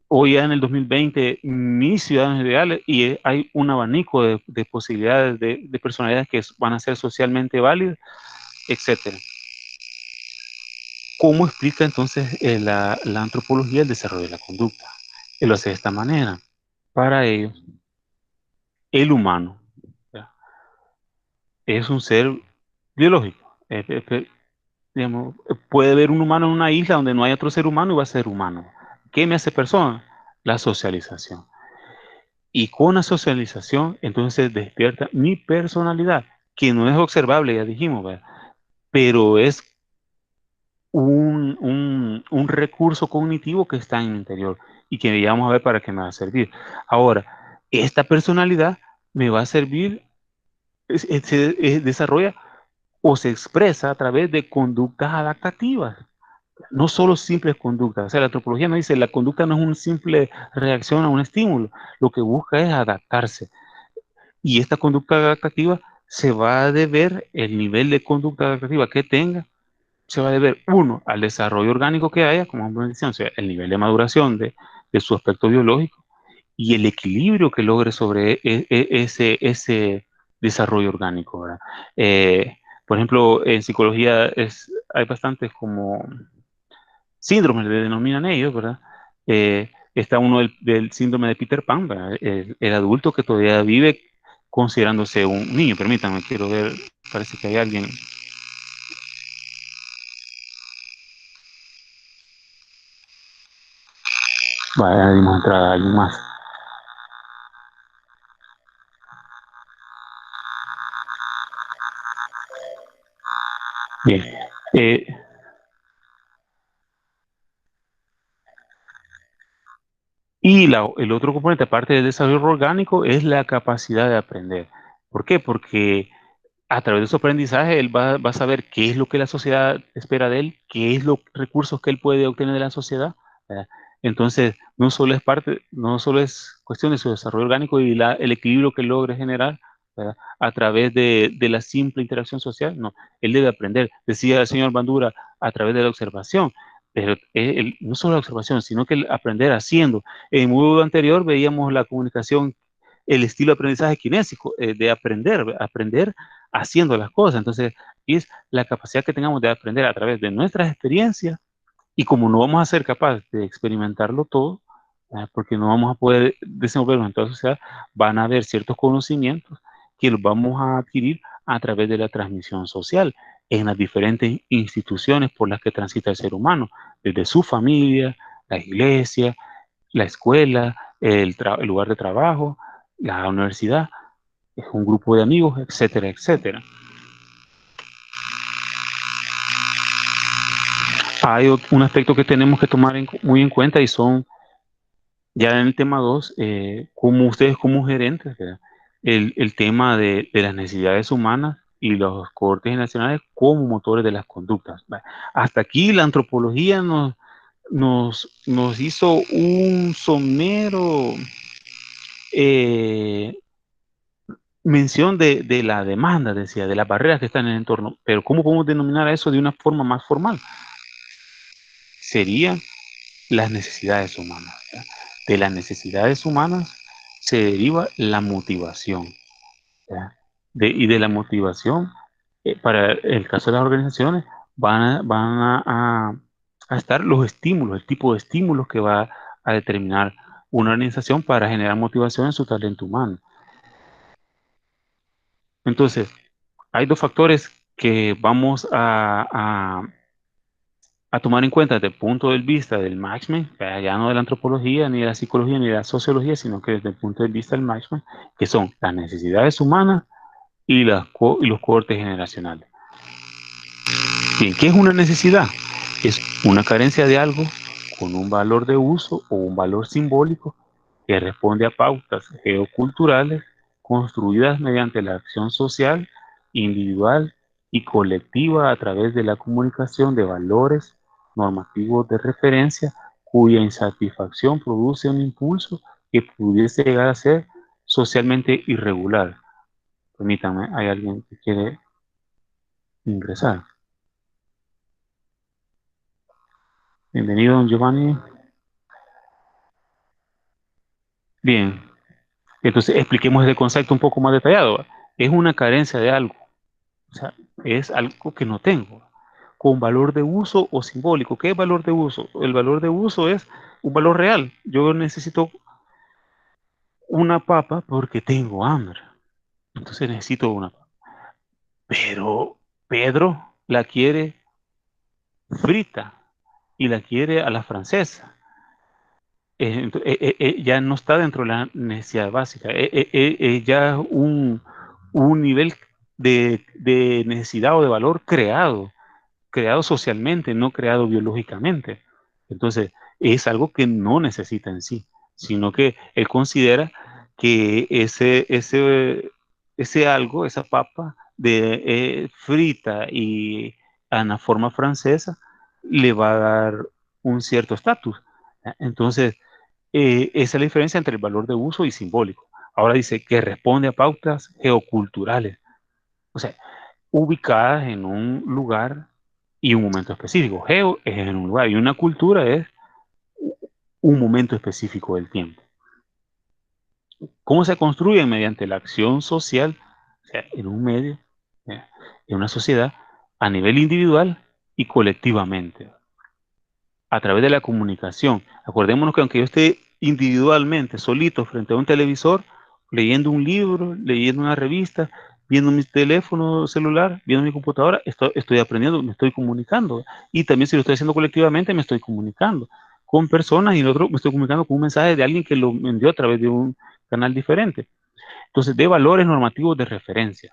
Hoy ya en el 2020, mis ciudadanos ideales, y hay un abanico de posibilidades de personalidades que van a ser socialmente válidas, etcétera. ¿Cómo explica entonces la antropología el desarrollo de la conducta? Él lo hace de esta manera. Para ellos, el humano, ¿ya?, es un ser biológico. Digamos, puede haber un humano en una isla donde no hay otro ser humano y va a ser humano. ¿Qué me hace persona? La socialización. Y con la socialización, entonces despierta mi personalidad, que no es observable, ya dijimos, ¿verdad? Pero es un recurso cognitivo que está en mi interior y que ya vamos a ver para qué me va a servir. Ahora, esta personalidad me va a servir, se desarrolla o se expresa a través de conductas adaptativas, no solo simples conductas. O sea, la antropología no dice la conducta no es una simple reacción a un estímulo, lo que busca es adaptarse. Y esta conducta adaptativa se va a deber, el nivel de conducta adaptativa que tenga, se va a deber, uno, al desarrollo orgánico que haya, como decía, o sea, el nivel de maduración de su aspecto biológico y el equilibrio que logre sobre ese desarrollo orgánico, ¿verdad? Por ejemplo, en psicología hay bastantes como síndromes, le denominan ellos, ¿verdad? Está uno del síndrome de Peter Pan, ¿verdad? El adulto que todavía vive considerándose un niño. Permítanme, quiero ver, parece que hay alguien. Vaya, dimos entrada a alguien más. Bien. Eh, el otro componente, aparte del desarrollo orgánico, es la capacidad de aprender. ¿Por qué? Porque a través de su aprendizaje él va a saber qué es lo que la sociedad espera de él, qué es los recursos que él puede obtener de la sociedad, ¿verdad? Entonces, no solo es cuestión de su desarrollo orgánico y el equilibrio que logre generar, ¿verdad?, a través de la simple interacción social, no, él debe aprender. Decía el señor Bandura, a través de la observación, pero no solo la observación, sino que el aprender haciendo. En el módulo anterior veíamos la comunicación, el estilo de aprendizaje kinésico, de aprender haciendo las cosas. Entonces, es la capacidad que tengamos de aprender a través de nuestras experiencias y como no vamos a ser capaces de experimentarlo todo, porque no vamos a poder desenvolvernos en toda la sociedad, van a haber ciertos conocimientos que los vamos a adquirir a través de la transmisión social en las diferentes instituciones por las que transita el ser humano, desde su familia, la iglesia, la escuela, el lugar de trabajo, la universidad, es un grupo de amigos, etcétera, etcétera. Hay un aspecto que tenemos que tomar muy en cuenta y son, ya en el tema 2, como ustedes como gerentes, ¿verdad? El tema de las necesidades humanas y los cohortes generacionales como motores de las conductas. ¿Verdad? Hasta aquí la antropología nos hizo un somero eh, mención de la demanda, decía, de las barreras que están en el entorno, pero ¿cómo podemos denominar a eso de una forma más formal? Serían las necesidades humanas. ¿Verdad? De las necesidades humanas se deriva la motivación. ¿Verdad? Y de la motivación, para el caso de las organizaciones, van a estar los estímulos, el tipo de estímulos que va a determinar una organización para generar motivación en su talento humano. Entonces, hay dos factores que vamos a tomar en cuenta desde el punto de vista del management, ya no de la antropología, ni de la psicología, ni de la sociología, sino que desde el punto de vista del management, que son las necesidades humanas y los cohortes generacionales. Bien, ¿qué es una necesidad? Es una carencia de algo con un valor de uso o un valor simbólico que responde a pautas geoculturales construidas mediante la acción social, individual y colectiva a través de la comunicación de valores normativos de referencia cuya insatisfacción produce un impulso que pudiese llegar a ser socialmente irregular. Permítanme, hay alguien que quiere ingresar. Bienvenido, don Giovanni. Bien, entonces expliquemos el concepto un poco más detallado. Es una carencia de algo, o sea, es algo que no tengo, con valor de uso o simbólico. ¿Qué es valor de uso? El valor de uso es un valor real. Yo necesito una papa porque tengo hambre, entonces necesito una papa. Pero Pedro la quiere frita y la quiere a la francesa. Ya no está dentro de la necesidad básica, ya un nivel de necesidad o de valor creado socialmente, no creado biológicamente. Entonces, es algo que no necesita en sí, sino que él considera que ese algo, esa papa frita y en la forma francesa, le va a dar un cierto estatus. Entonces, esa es la diferencia entre el valor de uso y simbólico. Ahora dice que responde a pautas geoculturales, o sea, ubicadas en un lugar y un momento específico. Geo es en un lugar y una cultura es un momento específico del tiempo. ¿Cómo se construye? Mediante la acción social, o sea, en un medio, en una sociedad, a nivel individual y colectivamente, a través de la comunicación. Acordémonos que aunque yo esté individualmente, solito, frente a un televisor, leyendo un libro, leyendo una revista, viendo mi teléfono celular, viendo mi computadora, estoy aprendiendo, me estoy comunicando. Y también si lo estoy haciendo colectivamente, me estoy comunicando con personas y el otro me estoy comunicando con un mensaje de alguien que lo envió a través de un canal diferente. Entonces, de valores normativos de referencia.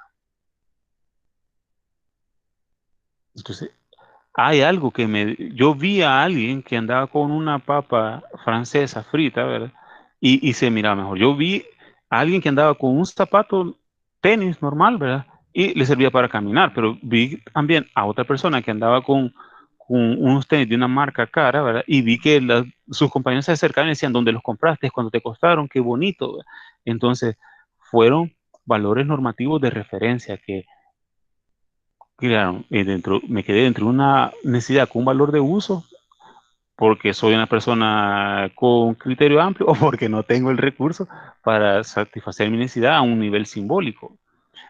Entonces, hay algo yo vi a alguien que andaba con una papa francesa frita, ¿verdad? Y se miraba mejor. Yo vi a alguien que andaba con un zapato tenis normal, ¿verdad? Y le servía para caminar, pero vi también a otra persona que andaba con unos tenis de una marca cara, ¿verdad? Y vi que sus compañeros se acercaban y decían, ¿dónde los compraste? ¿Cuánto te costaron? Qué bonito, ¿verdad? Entonces, fueron valores normativos de referencia que claro, me quedé dentro de una necesidad con un valor de uso porque soy una persona con criterio amplio o porque no tengo el recurso para satisfacer mi necesidad a un nivel simbólico.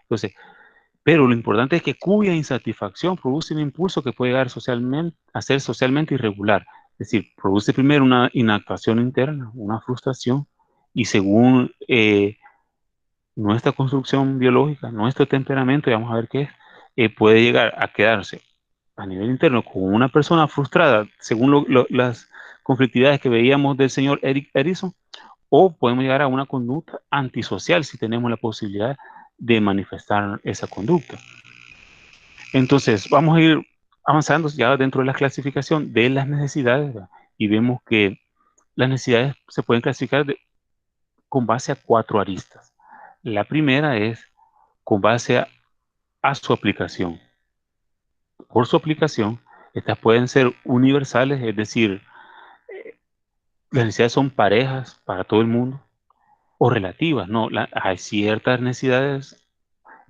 Entonces, pero lo importante es que cuya insatisfacción produce un impulso que puede llegar socialmente, a ser socialmente irregular. Es decir, produce primero una inactuación interna, una frustración, y según nuestra construcción biológica, nuestro temperamento, y vamos a ver qué es, puede llegar a quedarse a nivel interno con una persona frustrada, según las conflictividades que veíamos del señor Eric Edison, o podemos llegar a una conducta antisocial si tenemos la posibilidad de manifestar esa conducta. Entonces, vamos a ir avanzando ya dentro de la clasificación de las necesidades, ¿verdad? Y vemos que las necesidades se pueden clasificar con base a 4 aristas. La primera es con base a su aplicación. Por su aplicación, estas pueden ser universales, es decir, las necesidades son parejas para todo el mundo, o relativas, ¿no? Hay ciertas necesidades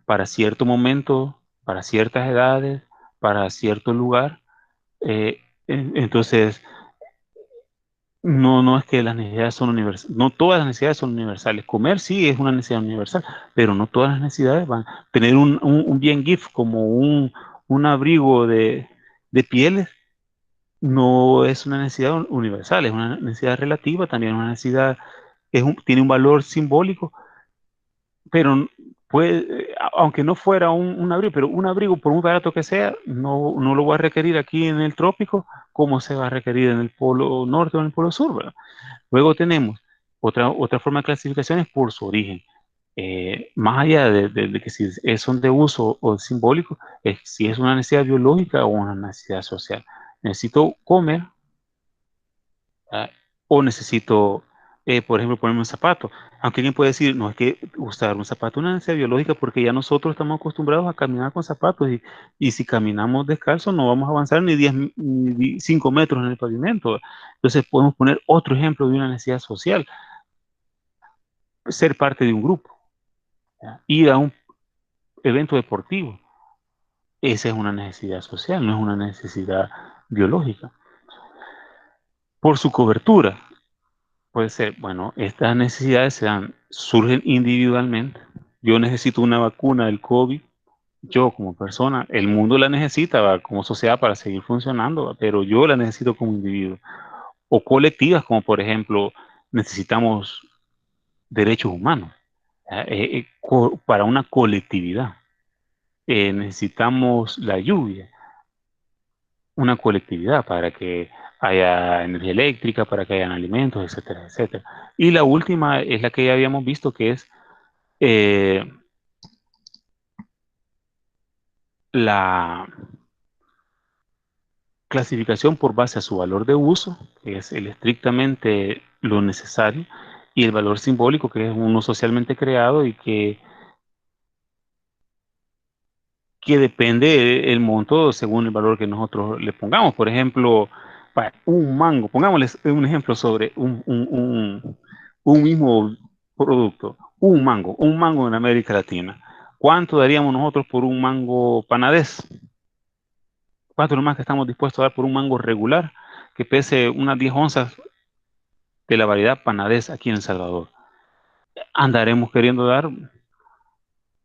para cierto momento, para ciertas edades, para cierto lugar. Entonces, no es que las necesidades son universales, no todas las necesidades son universales. Comer sí es una necesidad universal, pero no todas las necesidades van. Tener un bien gift como un abrigo de pieles no es una necesidad universal, es una necesidad relativa, también una necesidad, tiene un valor simbólico, pero puede, aunque no fuera un abrigo, pero un abrigo, por muy barato que sea, no lo voy a requerir aquí en el trópico como se va a requerir en el polo norte o en el polo sur, ¿verdad? Luego tenemos otra forma de clasificación es por su origen. Más allá de que si son de uso o simbólico, es si es una necesidad biológica o una necesidad social. Necesito comer, ¿ah? O necesito, por ejemplo, ponerme un zapato. Aunque alguien puede decir, no es que usar un zapato es una necesidad biológica porque ya nosotros estamos acostumbrados a caminar con zapatos y si caminamos descalzos no vamos a avanzar ni 10, ni 5 metros en el pavimento. Entonces podemos poner otro ejemplo de una necesidad social, ser parte de un grupo, ¿ya? Ir a un evento deportivo. Esa es una necesidad social, no es una necesidad biológica. Por su cobertura, puede ser, bueno, estas necesidades surgen individualmente. Yo necesito una vacuna del COVID, yo como persona, el mundo la necesita, ¿va? Como sociedad para seguir funcionando, ¿va? Pero yo la necesito como individuo. O colectivas, como por ejemplo, necesitamos derechos humanos, ¿ya? Para una colectividad. Necesitamos la lluvia, una colectividad para que haya energía eléctrica, para que hayan alimentos, etcétera, etcétera. Y la última es la que ya habíamos visto, que es eh, la clasificación por base a su valor de uso, que es el estrictamente lo necesario, y el valor simbólico, que es uno socialmente creado y que depende el monto según el valor que nosotros le pongamos. Por ejemplo, para un mango, pongámosles un ejemplo sobre un mismo producto, un mango en América Latina. ¿Cuánto daríamos nosotros por un mango panadés? ¿Cuánto es lo más que estamos dispuestos a dar por un mango regular que pese unas 10 onzas de la variedad panadés aquí en El Salvador? Andaremos queriendo dar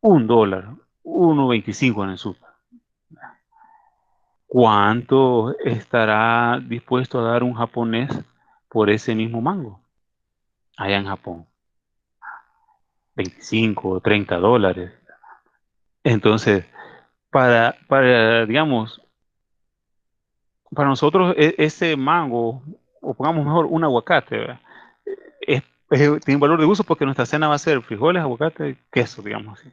$1, 1.25 en el súper. ¿Cuánto estará dispuesto a dar un japonés por ese mismo mango allá en Japón? 25 o $30. Entonces, digamos, para nosotros ese mango, o pongamos mejor un aguacate, ¿verdad? Es, tiene un valor de uso porque nuestra cena va a ser frijoles, aguacate, queso, digamos así,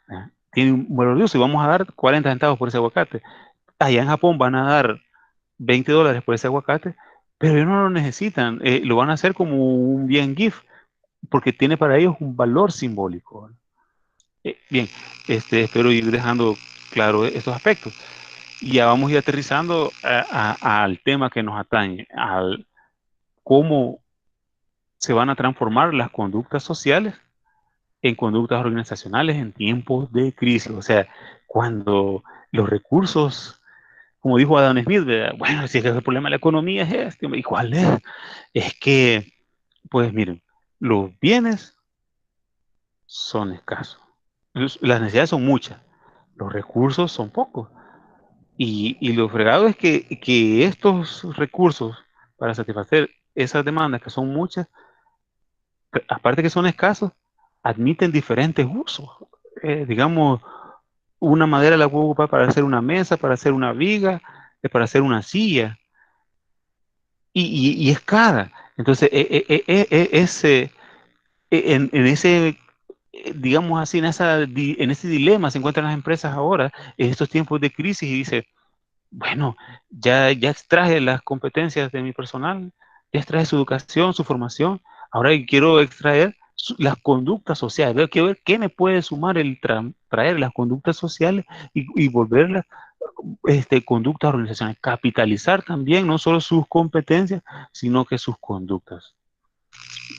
¿verdad? Tiene un valor de uso y vamos a dar 40 centavos por ese aguacate. Allá en Japón van a dar $20 por ese aguacate, pero ellos no lo necesitan, lo van a hacer como un bien gift, porque tiene para ellos un valor simbólico. Bien, espero ir dejando claro estos aspectos. Y ya vamos a ir aterrizando al tema que nos atañe, al cómo se van a transformar las conductas sociales en conductas organizacionales en tiempos de crisis. O sea, cuando los recursos, como dijo Adam Smith, ¿verdad? Bueno, si es que el problema de la economía es este, ¿y cuál es? Es que, pues miren, los bienes son escasos, las necesidades son muchas, los recursos son pocos. Y lo fregado es que estos recursos para satisfacer esas demandas que son muchas, aparte que son escasos, admiten diferentes usos. Digamos, una madera la puedo ocupar para hacer una mesa, para hacer una viga, para hacer una silla, y es cara. Entonces, en ese, digamos así, en ese dilema se encuentran las empresas ahora, en estos tiempos de crisis, y dice, bueno, ya extraje las competencias de mi personal, ya extraje su educación, su formación, ahora quiero extraer las conductas sociales, quiero ver qué me puede sumar traer las conductas sociales y volverlas conductas organizacionales, capitalizar también no solo sus competencias, sino que sus conductas.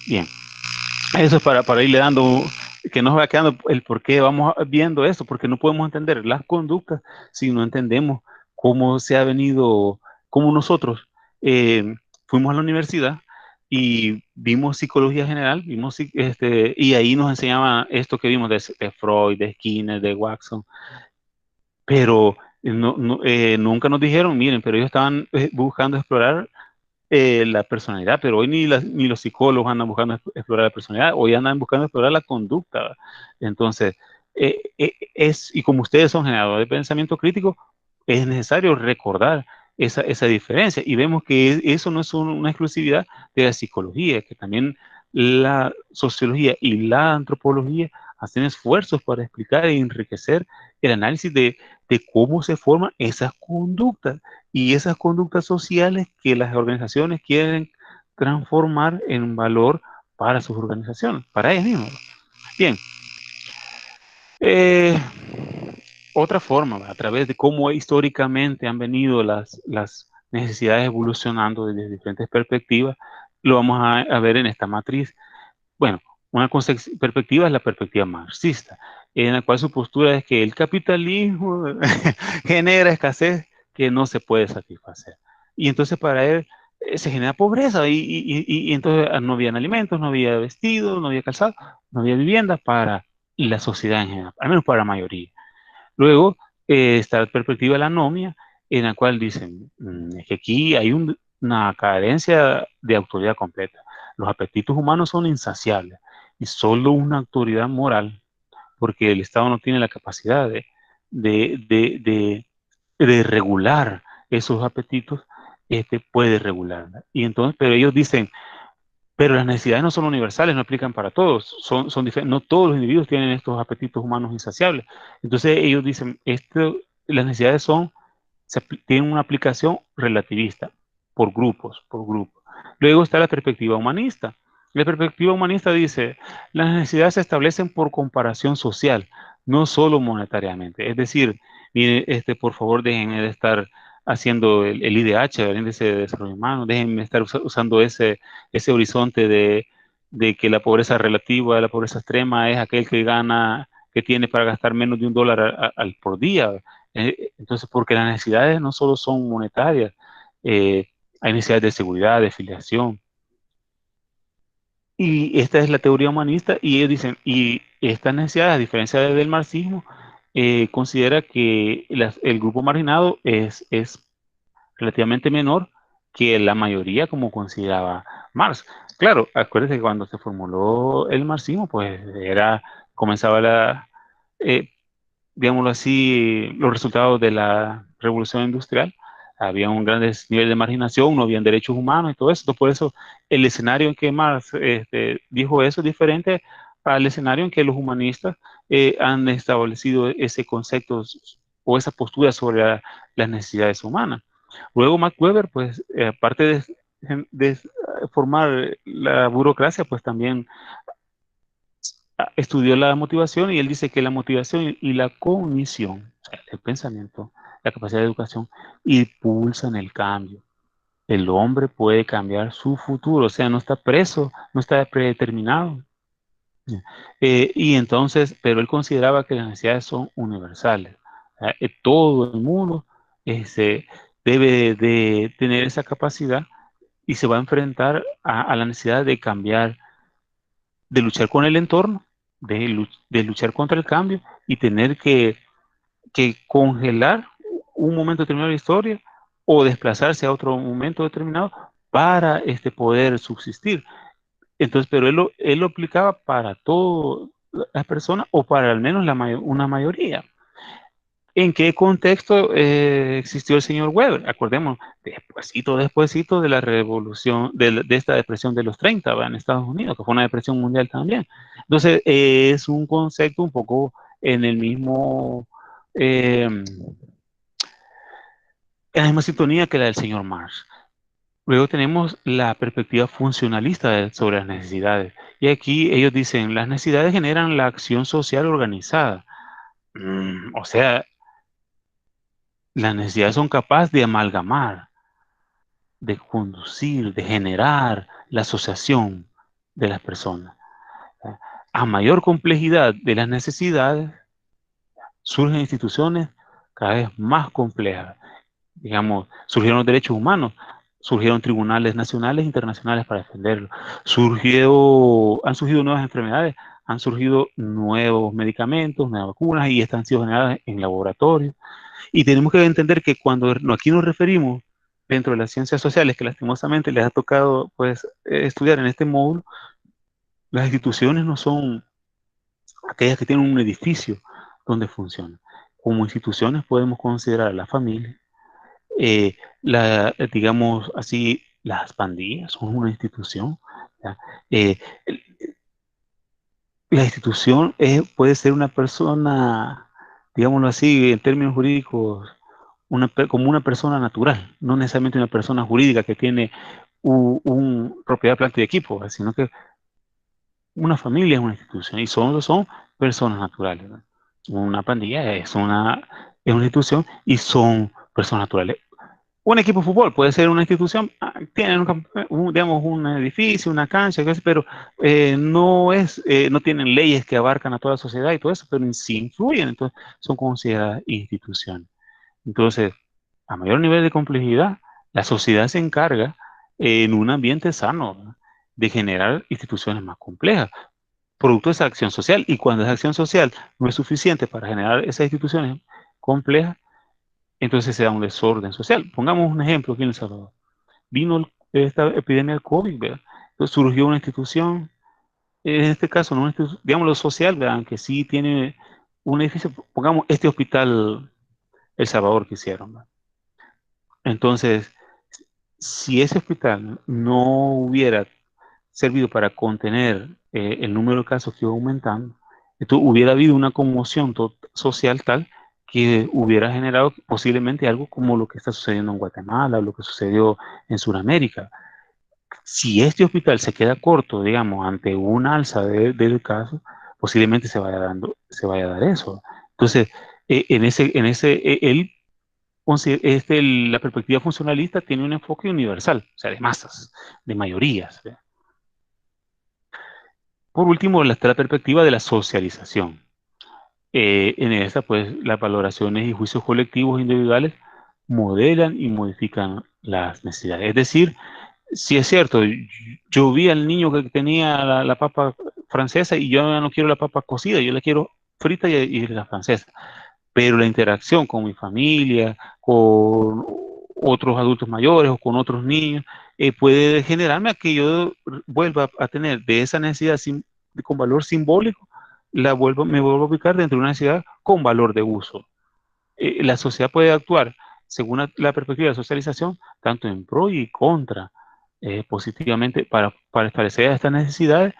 Bien, eso es para irle dando, que nos va quedando el por qué vamos viendo esto, porque no podemos entender las conductas si no entendemos cómo se ha venido, cómo nosotros fuimos a la universidad y vimos psicología general, y ahí nos enseñaba esto que vimos de Freud, de Skinner, de Watson, pero nunca nos dijeron, miren, pero ellos estaban buscando explorar la personalidad, pero hoy ni los psicólogos andan buscando explorar la personalidad, hoy andan buscando explorar la conducta, ¿verdad? Entonces, y como ustedes son generadores de pensamiento crítico, es necesario recordar esa diferencia, y vemos que eso no es una exclusividad de la psicología, que también la sociología y la antropología hacen esfuerzos para explicar e enriquecer el análisis de cómo se forman esas conductas y esas conductas sociales que las organizaciones quieren transformar en valor para sus organizaciones, para ellas mismas. Bien, eh, otra forma, a través de cómo históricamente han venido las necesidades evolucionando desde diferentes perspectivas, lo vamos a ver en esta matriz. Bueno, una perspectiva es la perspectiva marxista, en la cual su postura es que el capitalismo genera escasez que no se puede satisfacer. Y entonces para él se genera pobreza y entonces no habían alimentos, no había vestidos, no había calzado, no había vivienda para la sociedad en general, al menos para la mayoría. Luego está la perspectiva de la anomia, en la cual dicen es que aquí hay una carencia de autoridad completa. Los apetitos humanos son insaciables y solo una autoridad moral, porque el Estado no tiene la capacidad de, de, de, de regular esos apetitos, puede regularla. Y entonces, pero ellos dicen, pero las necesidades no son universales, no aplican para todos, son diferentes, no todos los individuos tienen estos apetitos humanos insaciables. Entonces ellos dicen, las necesidades tienen una aplicación relativista, por grupos. Luego está la perspectiva humanista. La perspectiva humanista dice, las necesidades se establecen por comparación social, no solo monetariamente. Es decir, mire, por favor, déjenme de estar haciendo el IDH, el índice de desarrollo humano, déjenme estar usando ese horizonte de que la pobreza relativa, la pobreza extrema es aquel que gana, que tiene para gastar menos de $1 al por día. Entonces, porque las necesidades no solo son monetarias, hay necesidades de seguridad, de filiación. Y esta es la teoría humanista, y ellos dicen, y estas necesidades, a diferencia del marxismo, considera que el grupo marginado es relativamente menor que la mayoría, como consideraba Marx. Claro, acuérdense que cuando se formuló el marxismo, pues comenzaba eh, digámoslo así, los resultados de la revolución industrial. Había un gran nivel de marginación, no habían derechos humanos y todo eso. Entonces, por eso el escenario en que Marx dijo eso es diferente al escenario en que los humanistas han establecido ese concepto o esa postura sobre las necesidades humanas. Luego Max Weber, pues, aparte de formar la burocracia, pues también estudió la motivación, y él dice que la motivación y la cognición, o sea, el pensamiento, la capacidad de educación, impulsan el cambio. El hombre puede cambiar su futuro, o sea, no está preso, no está predeterminado. Y entonces, pero él consideraba que las necesidades son universales. O sea, todo el mundo debe de tener esa capacidad y se va a enfrentar a la necesidad de cambiar, de luchar con el entorno, de luchar contra el cambio y tener que congelar un momento determinado de la historia o desplazarse a otro momento determinado para poder subsistir. Entonces, pero él lo aplicaba para todo, las personas o para al menos una mayoría. ¿En qué contexto existió el señor Weber? Acordemos, despuésito de la revolución, de esta depresión de los 30, ¿va? En Estados Unidos, que fue una depresión mundial también. Entonces, es un concepto un poco en el mismo, en la misma sintonía que la del señor Marx. Luego tenemos la perspectiva funcionalista sobre las necesidades. Y aquí ellos dicen, las necesidades generan la acción social organizada. O sea, las necesidades son capaces de amalgamar, de conducir, de generar la asociación de las personas. A mayor complejidad de las necesidades, surgen instituciones cada vez más complejas. Digamos, surgieron los derechos humanos, surgieron tribunales nacionales e internacionales para defenderlos, han surgido nuevas enfermedades, han surgido nuevos medicamentos, nuevas vacunas y están siendo generadas en laboratorios. Y tenemos que entender que cuando aquí nos referimos dentro de las ciencias sociales, que lastimosamente les ha tocado pues, estudiar en este módulo, las instituciones no son aquellas que tienen un edificio donde funcionan. Como instituciones podemos considerar a la familia, digamos así, las pandillas son una institución. ¿Ya? Eh, la institución puede ser una persona, digámoslo así, en términos jurídicos, como una persona natural, no necesariamente una persona jurídica que tiene un propiedad, planta y equipo, sino que una familia es una institución y solo son personas naturales, ¿no? Una pandilla es una institución y son personas naturales. Un equipo de fútbol puede ser una institución, tienen digamos, un edificio, una cancha, pero no tienen leyes que abarcan a toda la sociedad y todo eso, pero sí influyen, entonces son consideradas instituciones. Entonces, a mayor nivel de complejidad, la sociedad se encarga en un ambiente sano, ¿verdad?, de generar instituciones más complejas, producto de esa acción social. Y cuando esa acción social no es suficiente para generar esas instituciones complejas, entonces se da un desorden social. Pongamos un ejemplo aquí en El Salvador. Vino esta epidemia del COVID, ¿verdad? Entonces surgió una institución, en este caso, no una institución, digámoslo social, ¿verdad?, aunque sí tiene un edificio, pongamos este hospital El Salvador que hicieron, ¿verdad? Entonces, si ese hospital no hubiera servido para contener el número de casos que iba aumentando, entonces hubiera habido una conmoción social tal que hubiera generado posiblemente algo como lo que está sucediendo en Guatemala o lo que sucedió en Sudamérica. Si este hospital se queda corto, digamos, ante un alza del caso, posiblemente se vaya a dar eso. Entonces, él la perspectiva funcionalista tiene un enfoque universal, o sea, de masas, de mayorías, ¿ve? Por último, está la perspectiva de la socialización. En esta, pues, las valoraciones y juicios colectivos e individuales modelan y modifican las necesidades. Es decir, si es cierto, yo vi al niño que tenía la papa francesa y yo ya no quiero la papa cocida, yo la quiero frita y la francesa, pero la interacción con mi familia, con otros adultos mayores o con otros niños, puede generarme a que yo vuelva a tener de esa necesidad con valor simbólico, me vuelvo a ubicar dentro de una necesidad con valor de uso. La sociedad puede actuar según la perspectiva de socialización, tanto en pro y contra, positivamente para establecer estas necesidades,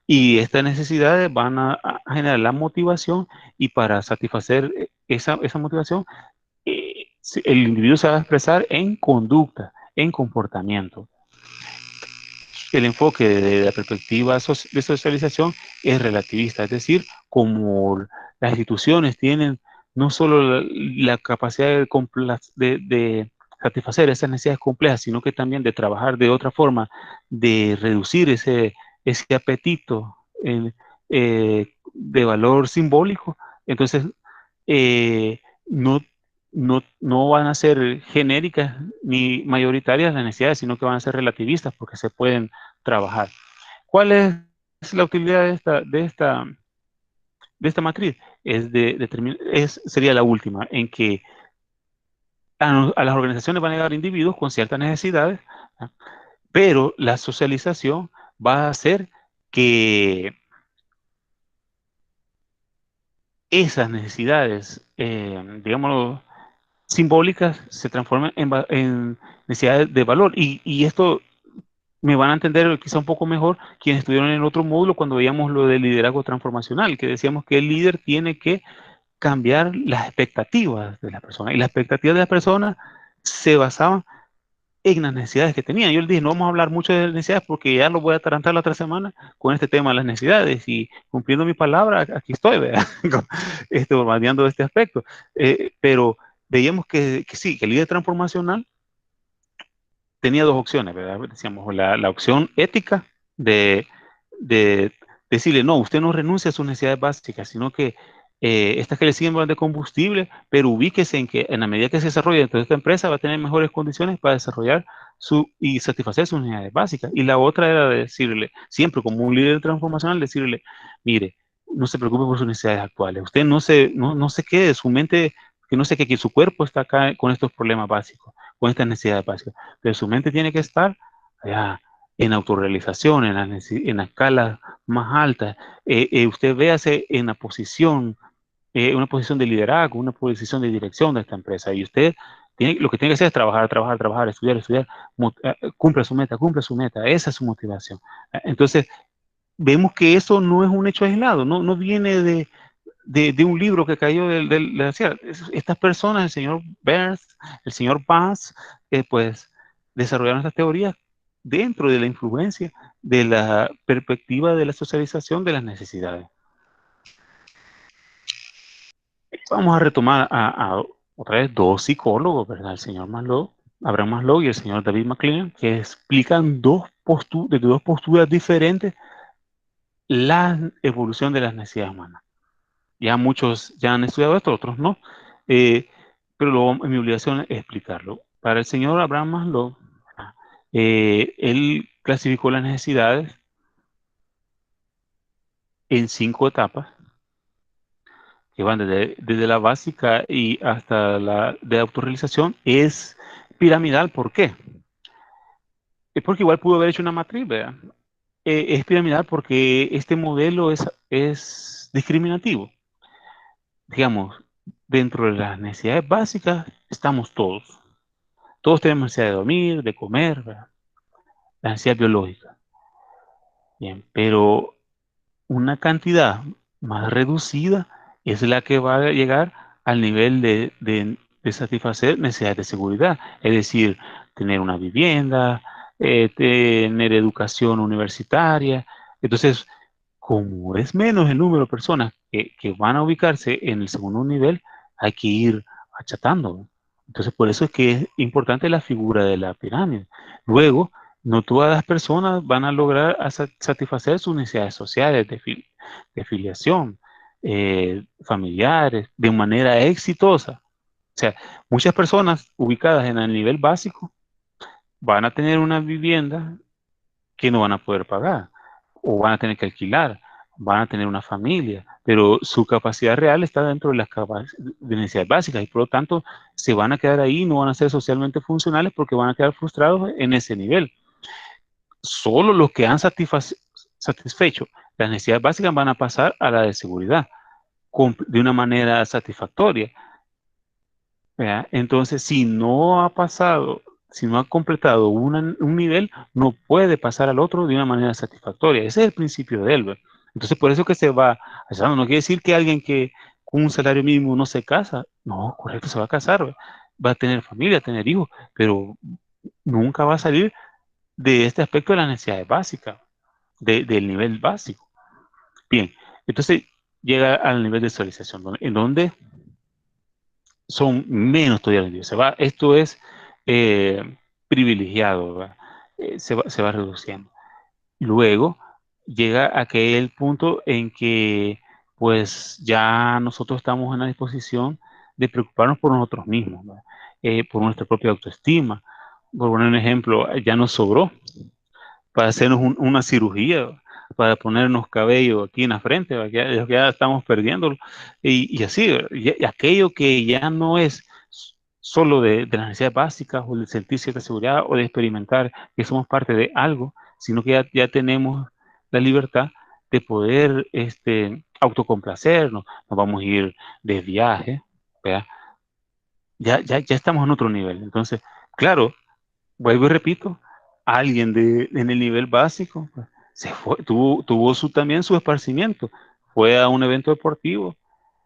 y estas necesidades van a generar la motivación, y para satisfacer esa motivación, el individuo se va a expresar en conducta, en comportamiento. El enfoque de la perspectiva de socialización es relativista, es decir, como las instituciones tienen no solo la capacidad de satisfacer esas necesidades complejas, sino que también de trabajar de otra forma, de reducir ese apetito de valor simbólico. Entonces, no, no van a ser genéricas ni mayoritarias las necesidades, sino que van a ser relativistas porque se pueden trabajar. ¿Cuál es la utilidad de esta matriz? Sería la última, en que a las organizaciones van a llegar individuos con ciertas necesidades, ¿no?, pero la socialización va a hacer que esas necesidades, digámoslo, simbólicas, se transforman en necesidades de valor. Y esto me van a entender quizá un poco mejor quienes estuvieron en otro módulo cuando veíamos lo del liderazgo transformacional, que decíamos que el líder tiene que cambiar las expectativas de las personas. Y las expectativas de las personas se basaban en las necesidades que tenían. Yo les dije, no vamos a hablar mucho de necesidades porque ya lo voy a atarantar la otra semana con este tema de las necesidades y cumpliendo mi palabra, aquí estoy, ¿verdad? Bombardeando este aspecto. Pero veíamos que sí, que el líder transformacional tenía dos opciones, ¿verdad? Decíamos, la opción ética de, de decirle, no, usted no renuncia a sus necesidades básicas, sino que estas que le siguen van de combustible, pero ubíquese en que en la medida que se desarrolle dentro de esta empresa va a tener mejores condiciones para desarrollar y satisfacer sus necesidades básicas. Y la otra era decirle, siempre como un líder transformacional, decirle, mire, no se preocupe por sus necesidades actuales, usted no se quede, su mente, que no se quede, que su cuerpo está acá con estos problemas básicos, con estas necesidades básicas, pero su mente tiene que estar allá en autorrealización, en la escala más alta. Usted véase en la posición, una posición de liderazgo, una posición de dirección de esta empresa, y usted lo que tiene que hacer es trabajar, trabajar, trabajar, estudiar, estudiar, cumple su meta, esa es su motivación. Entonces, vemos que eso no es un hecho aislado, no viene de un libro que cayó estas personas, el señor Burns, el señor Bass, pues desarrollaron estas teorías dentro de la influencia de la perspectiva de la socialización de las necesidades. Vamos a retomar otra vez dos psicólogos, ¿verdad? El señor Maslow, Abraham Maslow y el señor David McClellan, que explican desde dos posturas diferentes la evolución de las necesidades humanas. Ya muchos ya han estudiado esto, otros no, eh, pero mi obligación es explicarlo. Para el señor Abraham Maslow, él clasificó las necesidades en 5 etapas, que van desde la básica y hasta la de autorrealización. Es piramidal, ¿por qué? Es porque igual pudo haber hecho una matriz, ¿verdad? Es piramidal porque este modelo es discriminativo. Digamos, dentro de las necesidades básicas estamos todos. Todos tenemos necesidad de dormir, de comer, ¿verdad? La necesidad biológica. Bien, pero una cantidad más reducida es la que va a llegar al nivel de satisfacer necesidades de seguridad, es decir, tener una vivienda, tener educación universitaria. Entonces, como es menos el número de personas que van a ubicarse en el segundo nivel, hay que ir achatando. Entonces, por eso es que es importante la figura de la pirámide. Luego, no todas las personas van a lograr satisfacer sus necesidades sociales de filiación, familiares, de manera exitosa. O sea, muchas personas ubicadas en el nivel básico van a tener una vivienda que no van a poder pagar, o van a tener que alquilar, van a tener una familia, pero su capacidad real está dentro de las de necesidades básicas y por lo tanto se van a quedar ahí, no van a ser socialmente funcionales porque van a quedar frustrados en ese nivel. Solo los que han satisfecho las necesidades básicas van a pasar a la de seguridad de una manera satisfactoria. ¿Verdad? Entonces, si no ha pasado, si no ha completado un nivel, no puede pasar al otro de una manera satisfactoria. Ese es el principio de él. ¿Verdad? Entonces, por eso que se va casando. No quiere decir que alguien que con un salario mínimo no se casa. No, correcto, se va a casar. ¿Verdad? Va a tener familia, tener hijos, pero nunca va a salir de este aspecto de las necesidades básicas, del nivel básico. Bien, entonces llega al nivel de socialización, en donde son menos todavía. Esto es privilegiado, ¿verdad? Se va reduciendo. Luego llega a aquel punto en que pues ya nosotros estamos en la disposición de preocuparnos por nosotros mismos, ¿verdad? Por nuestra propia autoestima. Por poner un ejemplo, ya nos sobró para hacernos una cirugía, para ponernos cabello aquí en la frente, ya estamos perdiéndolo, y así, y aquello que ya no es solo de las necesidades básicas, o de sentir cierta seguridad, o de experimentar que somos parte de algo, sino que ya tenemos la libertad de poder autocomplacernos, nos vamos a ir de viaje, ¿verdad? Ya estamos en otro nivel. Entonces, claro, vuelvo y repito, alguien en el nivel básico pues, tuvo también su esparcimiento, fue a un evento deportivo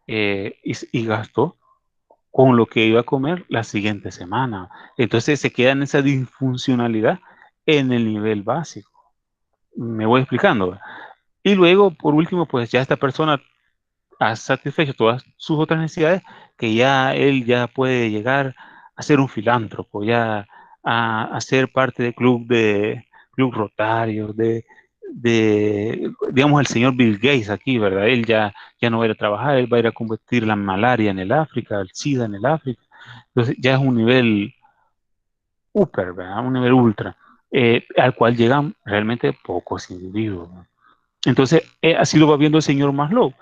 y gastó con lo que iba a comer la siguiente semana. Entonces se queda en esa disfuncionalidad en el nivel básico. Me voy explicando. ¿Verdad? Y luego, por último, pues ya esta persona ha satisfecho todas sus otras necesidades, que ya él ya puede llegar a ser un filántropo, ya a ser parte del club rotario, digamos, el señor Bill Gates aquí, ¿verdad? Él ya no va a ir a trabajar, él va a ir a combatir la malaria en el África, el SIDA en el África. Entonces ya es un nivel upper, ¿verdad? Un nivel ultra, al cual llegan realmente pocos individuos. ¿No? Entonces, así lo va viendo el señor Maslow,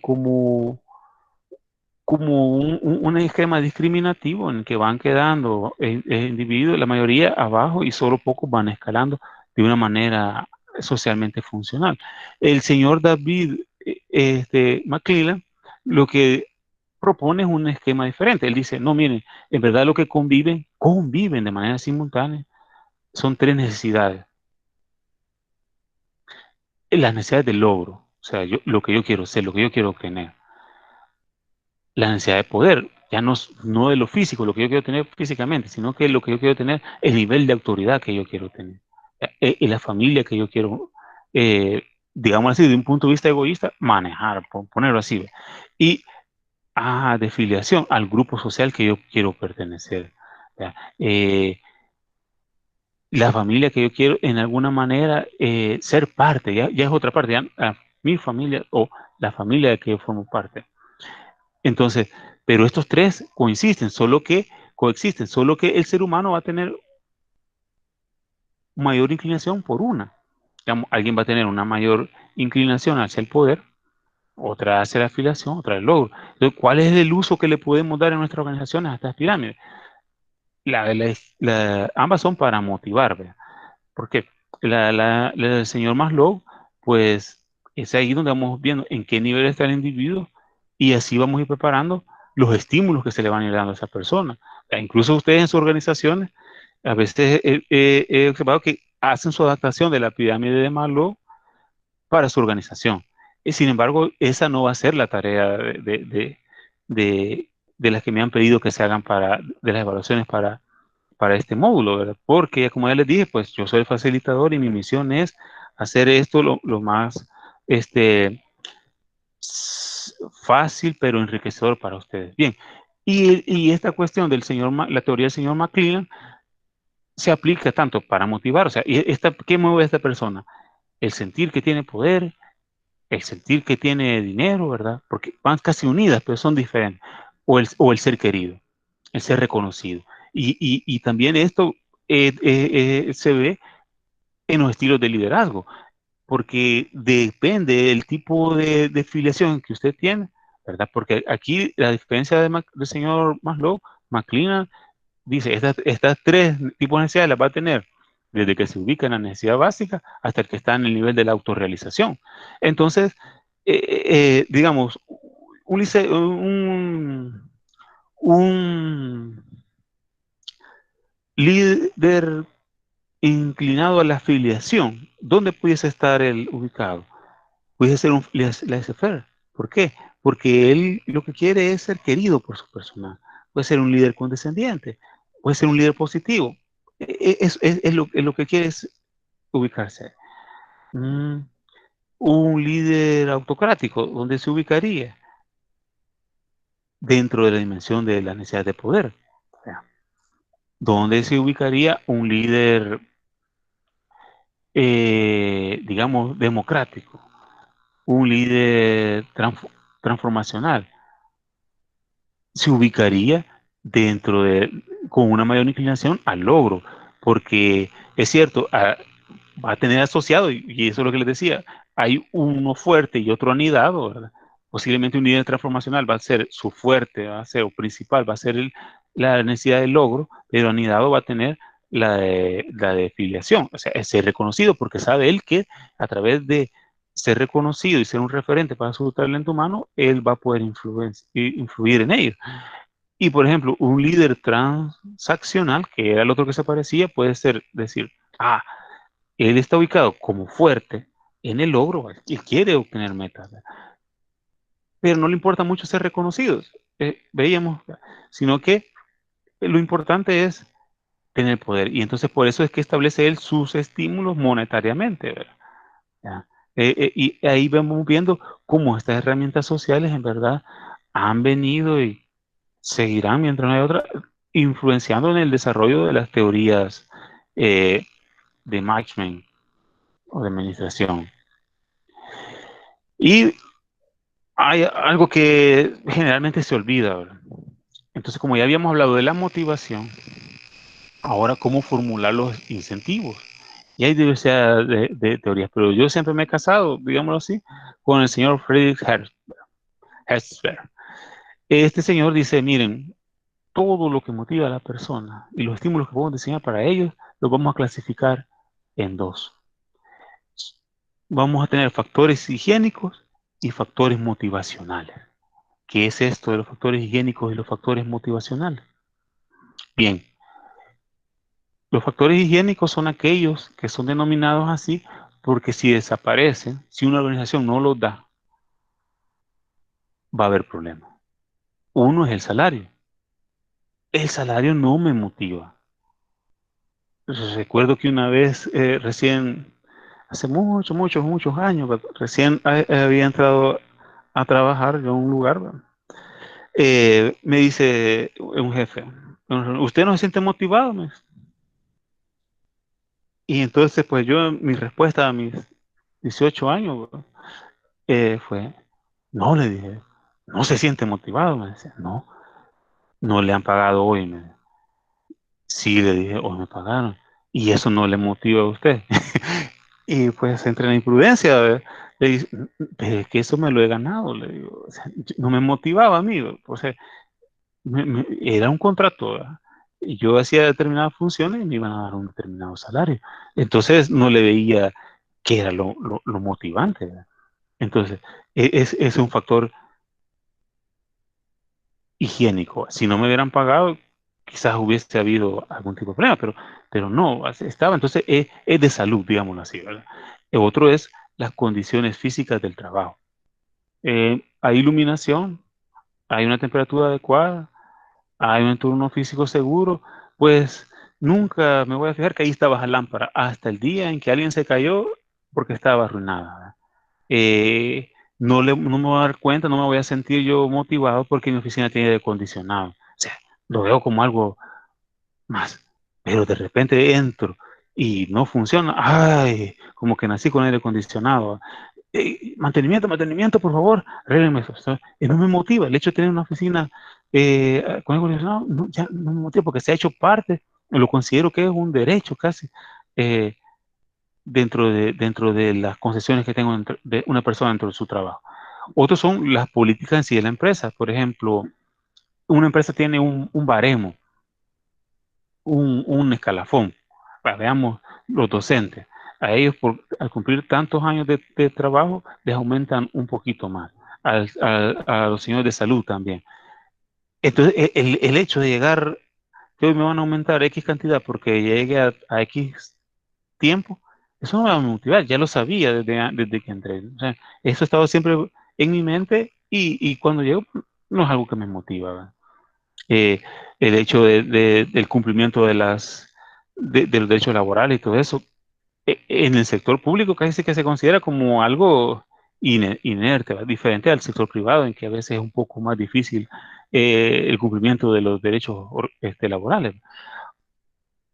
como un esquema discriminativo en el que van quedando individuos, la mayoría abajo y solo pocos van escalando de una manera socialmente funcional. El señor David McClellan lo que propone es un esquema diferente. Él dice, no, miren, en verdad lo que conviven de manera simultánea, son tres necesidades. Las necesidades del logro, o sea, lo que yo quiero ser, lo que yo quiero obtener. La necesidad de poder, ya no de lo físico, lo que yo quiero tener físicamente, sino que lo que yo quiero tener, el nivel de autoridad que yo quiero tener, y la familia que yo quiero, digamos así, de un punto de vista egoísta, manejar, ponerlo así. Y de filiación al grupo social que yo quiero pertenecer. Eh, la familia que yo quiero en alguna manera ser parte, ya es otra parte, mi familia o la familia de que yo formo parte. Entonces, pero estos tres coexisten, solo que el ser humano va a tener mayor inclinación por una. Digamos, alguien va a tener una mayor inclinación hacia el poder, otra hacia la afiliación, otra el logro. Entonces, ¿cuál es el uso que le podemos dar en nuestras organizaciones a estas pirámides? Ambas son para motivar, ¿verdad? Porque el señor Maslow, pues es ahí donde vamos viendo en qué nivel está el individuo y así vamos a ir preparando los estímulos que se le van a ir dando a esa persona. Incluso ustedes en sus organizaciones, a veces he observado que hacen su adaptación de la pirámide de Maslow para su organización. Y sin embargo, esa no va a ser la tarea de, de las que me han pedido que se hagan de las evaluaciones para este módulo, ¿verdad? Porque, como ya les dije, pues yo soy el facilitador y mi misión es hacer esto lo más este, fácil, pero enriquecedor para ustedes. Bien, y esta cuestión la teoría del señor McClellan se aplica tanto para motivar, o sea, ¿qué mueve a esta persona? El sentir que tiene poder, el sentir que tiene dinero, ¿verdad? Porque van casi unidas, pero son diferentes. O el ser querido, el ser reconocido. Y también esto se ve en los estilos de liderazgo, porque depende del tipo de filiación que usted tiene, ¿verdad? Porque aquí la diferencia del señor Maslow, McClellan, dice, estas tres tipos de necesidades las va a tener desde que se ubica en la necesidad básica hasta el que está en el nivel de la autorrealización. Entonces, digamos, un líder inclinado a la afiliación, ¿dónde pudiese estar él ubicado? Pudiese ser un laissez-faire. ¿Por qué? Porque él lo que quiere es ser querido por su personal. Puede ser un líder condescendiente, puede ser un líder positivo. Es lo que quiere es ubicarse. Mm, un líder autocrático, ¿dónde se ubicaría? Dentro de la dimensión de la necesidad de poder. O sea, ¿dónde se ubicaría un líder, digamos, democrático? Un líder transformacional. Se ubicaría con una mayor inclinación al logro, porque es cierto, va a tener asociado, y eso es lo que les decía, hay uno fuerte y otro anidado, ¿verdad? Posiblemente un líder transformacional va a ser su fuerte, va a ser o principal, va a ser la necesidad del logro, pero anidado va a tener la de filiación, o sea, es ser reconocido porque sabe él que a través de ser reconocido y ser un referente para su talento humano, él va a poder influir en ellos. Y, por ejemplo, un líder transaccional, que era el otro que se parecía, puede ser decir, él está ubicado como fuerte en el logro, él quiere obtener metas, pero no le importa mucho ser reconocidos, veíamos, sino que lo importante es tener poder. Y entonces por eso es que establece él sus estímulos monetariamente, ¿verdad? ¿Ya? Y ahí vamos viendo cómo estas herramientas sociales en verdad han venido y seguirán mientras no hay otra, influenciando en el desarrollo de las teorías eh, de management o de administración. Y hay algo que generalmente se olvida, ¿verdad? Entonces, como ya habíamos hablado de la motivación, ahora cómo formular los incentivos. Y hay diversidad de teorías, pero yo siempre me he casado, digámoslo así, con el señor Friedrich Herzberg. Este señor dice, miren, todo lo que motiva a la persona y los estímulos que podemos diseñar para ellos, los vamos a clasificar en dos. Vamos a tener factores higiénicos y factores motivacionales. ¿Qué es esto de los factores higiénicos y los factores motivacionales? Bien, los factores higiénicos son aquellos que son denominados así porque si desaparecen, si una organización no los da, va a haber problemas. Uno es el salario. El salario no me motiva. Recuerdo que una vez, hace muchos años, recién había entrado a trabajar yo en un lugar, ¿verdad? Me dice un jefe, ¿usted no se siente motivado? Me dice. Y entonces, pues yo, mi respuesta a mis 18 años, ¿verdad? Fue, no, le dije, no se siente motivado, me decía, no, no le han pagado hoy, me dice. Sí, le dije, hoy me pagaron, y eso no le motiva a usted. Y pues entre la imprudencia, le dije, pero es que eso me lo he ganado, le digo, o sea, no me motivaba a mí, o sea, era un contrato, ¿verdad? Y yo hacía determinadas funciones y me iban a dar un determinado salario. Entonces no le veía qué era lo motivante, ¿verdad? Entonces, es un factor higiénico. Si no me hubieran pagado, quizás hubiese habido algún tipo de problema, pero no, estaba. Entonces, es de salud, digámoslo así, ¿verdad? Otro es las condiciones físicas del trabajo. Hay iluminación, hay una temperatura adecuada, hay un entorno físico seguro, pues nunca me voy a fijar que ahí estaba la lámpara, hasta el día en que alguien se cayó porque estaba arruinada, ¿verdad? No me voy a dar cuenta, no me voy a sentir yo motivado porque mi oficina tiene aire acondicionado. O sea, lo veo como algo más. Pero de repente entro y no funciona. Ay, como que nací con aire acondicionado. Mantenimiento, por favor, arréglenme eso. O sea, y no me motiva. El hecho de tener una oficina con aire acondicionado ya no me motiva porque se ha hecho parte, lo considero que es un derecho casi. eh, dentro de las concesiones que tengo de una persona dentro de su trabajo. Otros son las políticas en sí de la empresa. Por ejemplo, una empresa tiene un baremo, un escalafón. Veamos los docentes. A ellos, al cumplir tantos años de trabajo, les aumentan un poquito más. A los señores de salud también. Entonces, el hecho de llegar, que hoy me van a aumentar X cantidad porque llegue a X tiempo, eso no me va a motivar, ya lo sabía desde que entré. O sea, eso ha estado siempre en mi mente y cuando llego no es algo que me motiva, ¿verdad? El hecho del cumplimiento de los derechos laborales y todo eso, en el sector público casi que se considera como algo inerte, ¿verdad? Diferente al sector privado, en que a veces es un poco más difícil el cumplimiento de los derechos laborales.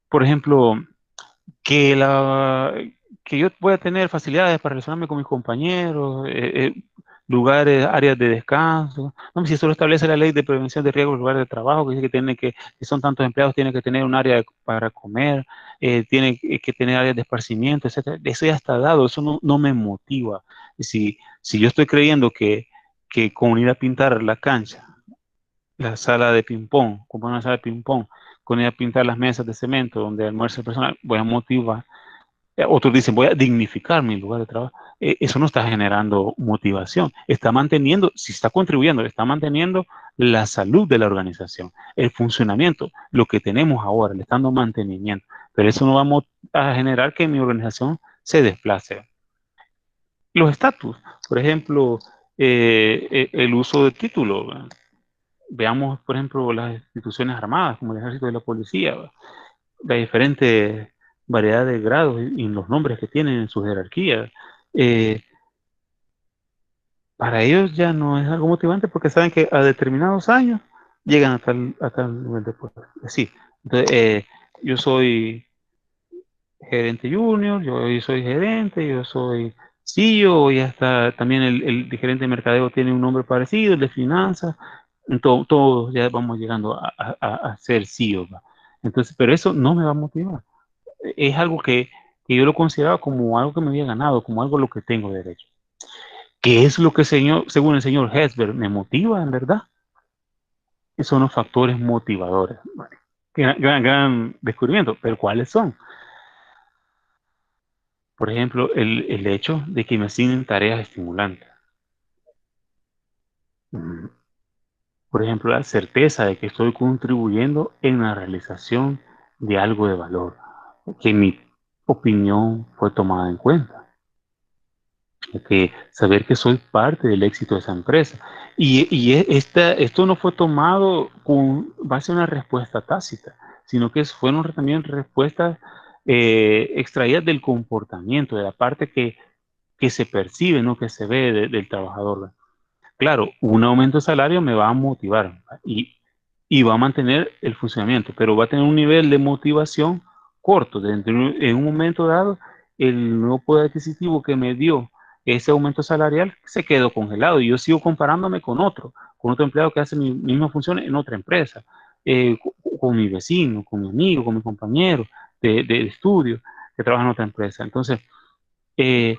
Por ejemplo, que, la, que yo pueda tener facilidades para relacionarme con mis compañeros, lugares, áreas de descanso. No, si eso lo establece la ley de prevención de riesgos en lugares de trabajo, que dice que son tantos empleados, tiene que tener un área para comer, tiene que tener áreas de esparcimiento, etcétera. Eso ya está dado, eso no me motiva. Si yo estoy creyendo que con ir a pintar la cancha, la sala de ping-pong, como una sala de ping-pong, con ir a pintar las mesas de cemento donde almuerza el personal, voy a motivar. Otros dicen, voy a dignificar mi lugar de trabajo. Eso no está generando motivación. Está manteniendo, si está contribuyendo, está manteniendo la salud de la organización, el funcionamiento, lo que tenemos ahora, le está dando mantenimiento. Pero eso no va a generar que mi organización se desplace. Los estatus, por ejemplo, el uso de título. ¿Verdad? Veamos, por ejemplo, las instituciones armadas, como el ejército y la policía, ¿verdad? La diferente variedad de grados y los nombres que tienen en su jerarquía. Eh, para ellos ya no es algo motivante porque saben que a determinados años llegan a tal nivel de puesto. Sí, entonces, yo soy gerente junior, yo soy gerente, yo soy CEO, y hasta también el de gerente de mercadeo tiene un nombre parecido, el de finanzas, todos ya vamos llegando a ser CEO, ¿va? Entonces, pero eso no me va a motivar. Es algo que yo lo consideraba como algo que me había ganado, como algo a lo que tengo derecho. ¿Qué es lo que, según el señor Hesberg, me motiva en verdad? Esos son los factores motivadores. Bueno, gran descubrimiento, pero ¿cuáles son? Por ejemplo, el hecho de que me asignen tareas estimulantes. Mm, Por ejemplo, la certeza de que estoy contribuyendo en la realización de algo de valor, que mi opinión fue tomada en cuenta, que saber que soy parte del éxito de esa empresa. Esto no fue tomado con base en una respuesta tácita, sino que fueron también respuestas extraídas del comportamiento, de la parte que se percibe, no que se ve del trabajador. Claro, un aumento de salario me va a motivar y va a mantener el funcionamiento, pero va a tener un nivel de motivación corto. En un momento dado, el nuevo poder adquisitivo que me dio ese aumento salarial se quedó congelado y yo sigo comparándome con otro empleado que hace mi misma función en otra empresa, con mi vecino, con mi amigo, con mi compañero de estudio que trabaja en otra empresa. Entonces, eh,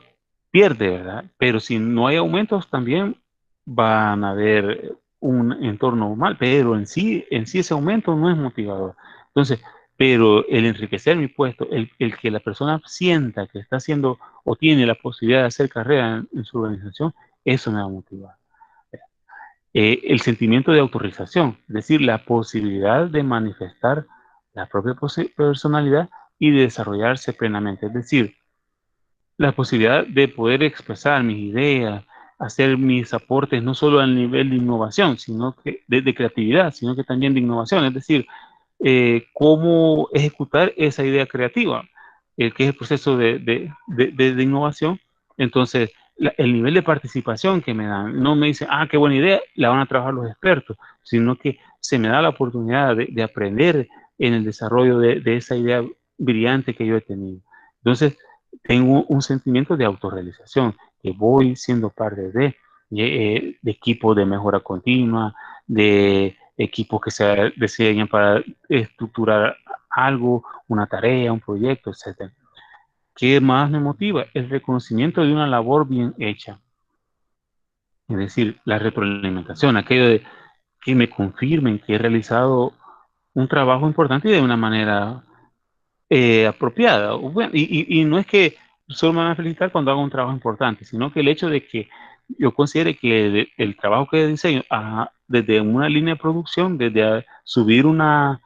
pierde, ¿verdad? Pero si no hay aumentos, también van a haber un entorno mal, pero en sí ese aumento no es motivador. Entonces, pero el enriquecer mi puesto, el que la persona sienta que está haciendo o tiene la posibilidad de hacer carrera en su organización, eso me va a motivar. El sentimiento de autorización, es decir, la posibilidad de manifestar la propia personalidad y de desarrollarse plenamente. Es decir, la posibilidad de poder expresar mis ideas, hacer mis aportes no solo al nivel de innovación, sino que de creatividad, sino que también de innovación, es decir, cómo ejecutar esa idea creativa, que es el proceso de innovación. Entonces, el nivel de participación que me dan, no me dicen, ah, qué buena idea, la van a trabajar los expertos, sino que se me da la oportunidad de aprender en el desarrollo de esa idea brillante que yo he tenido. Entonces, tengo un sentimiento de autorrealización, que voy siendo parte de equipos de mejora continua, de equipos que se diseñan para estructurar algo, una tarea, un proyecto, etcétera. ¿Qué más me motiva? El reconocimiento de una labor bien hecha. Es decir, la retroalimentación, aquello de que me confirmen que he realizado un trabajo importante y de una manera apropiada. Bueno, y no es que solo me van a felicitar cuando haga un trabajo importante, sino que el hecho de que yo considere que el trabajo que diseño, desde una línea de producción, desde subir una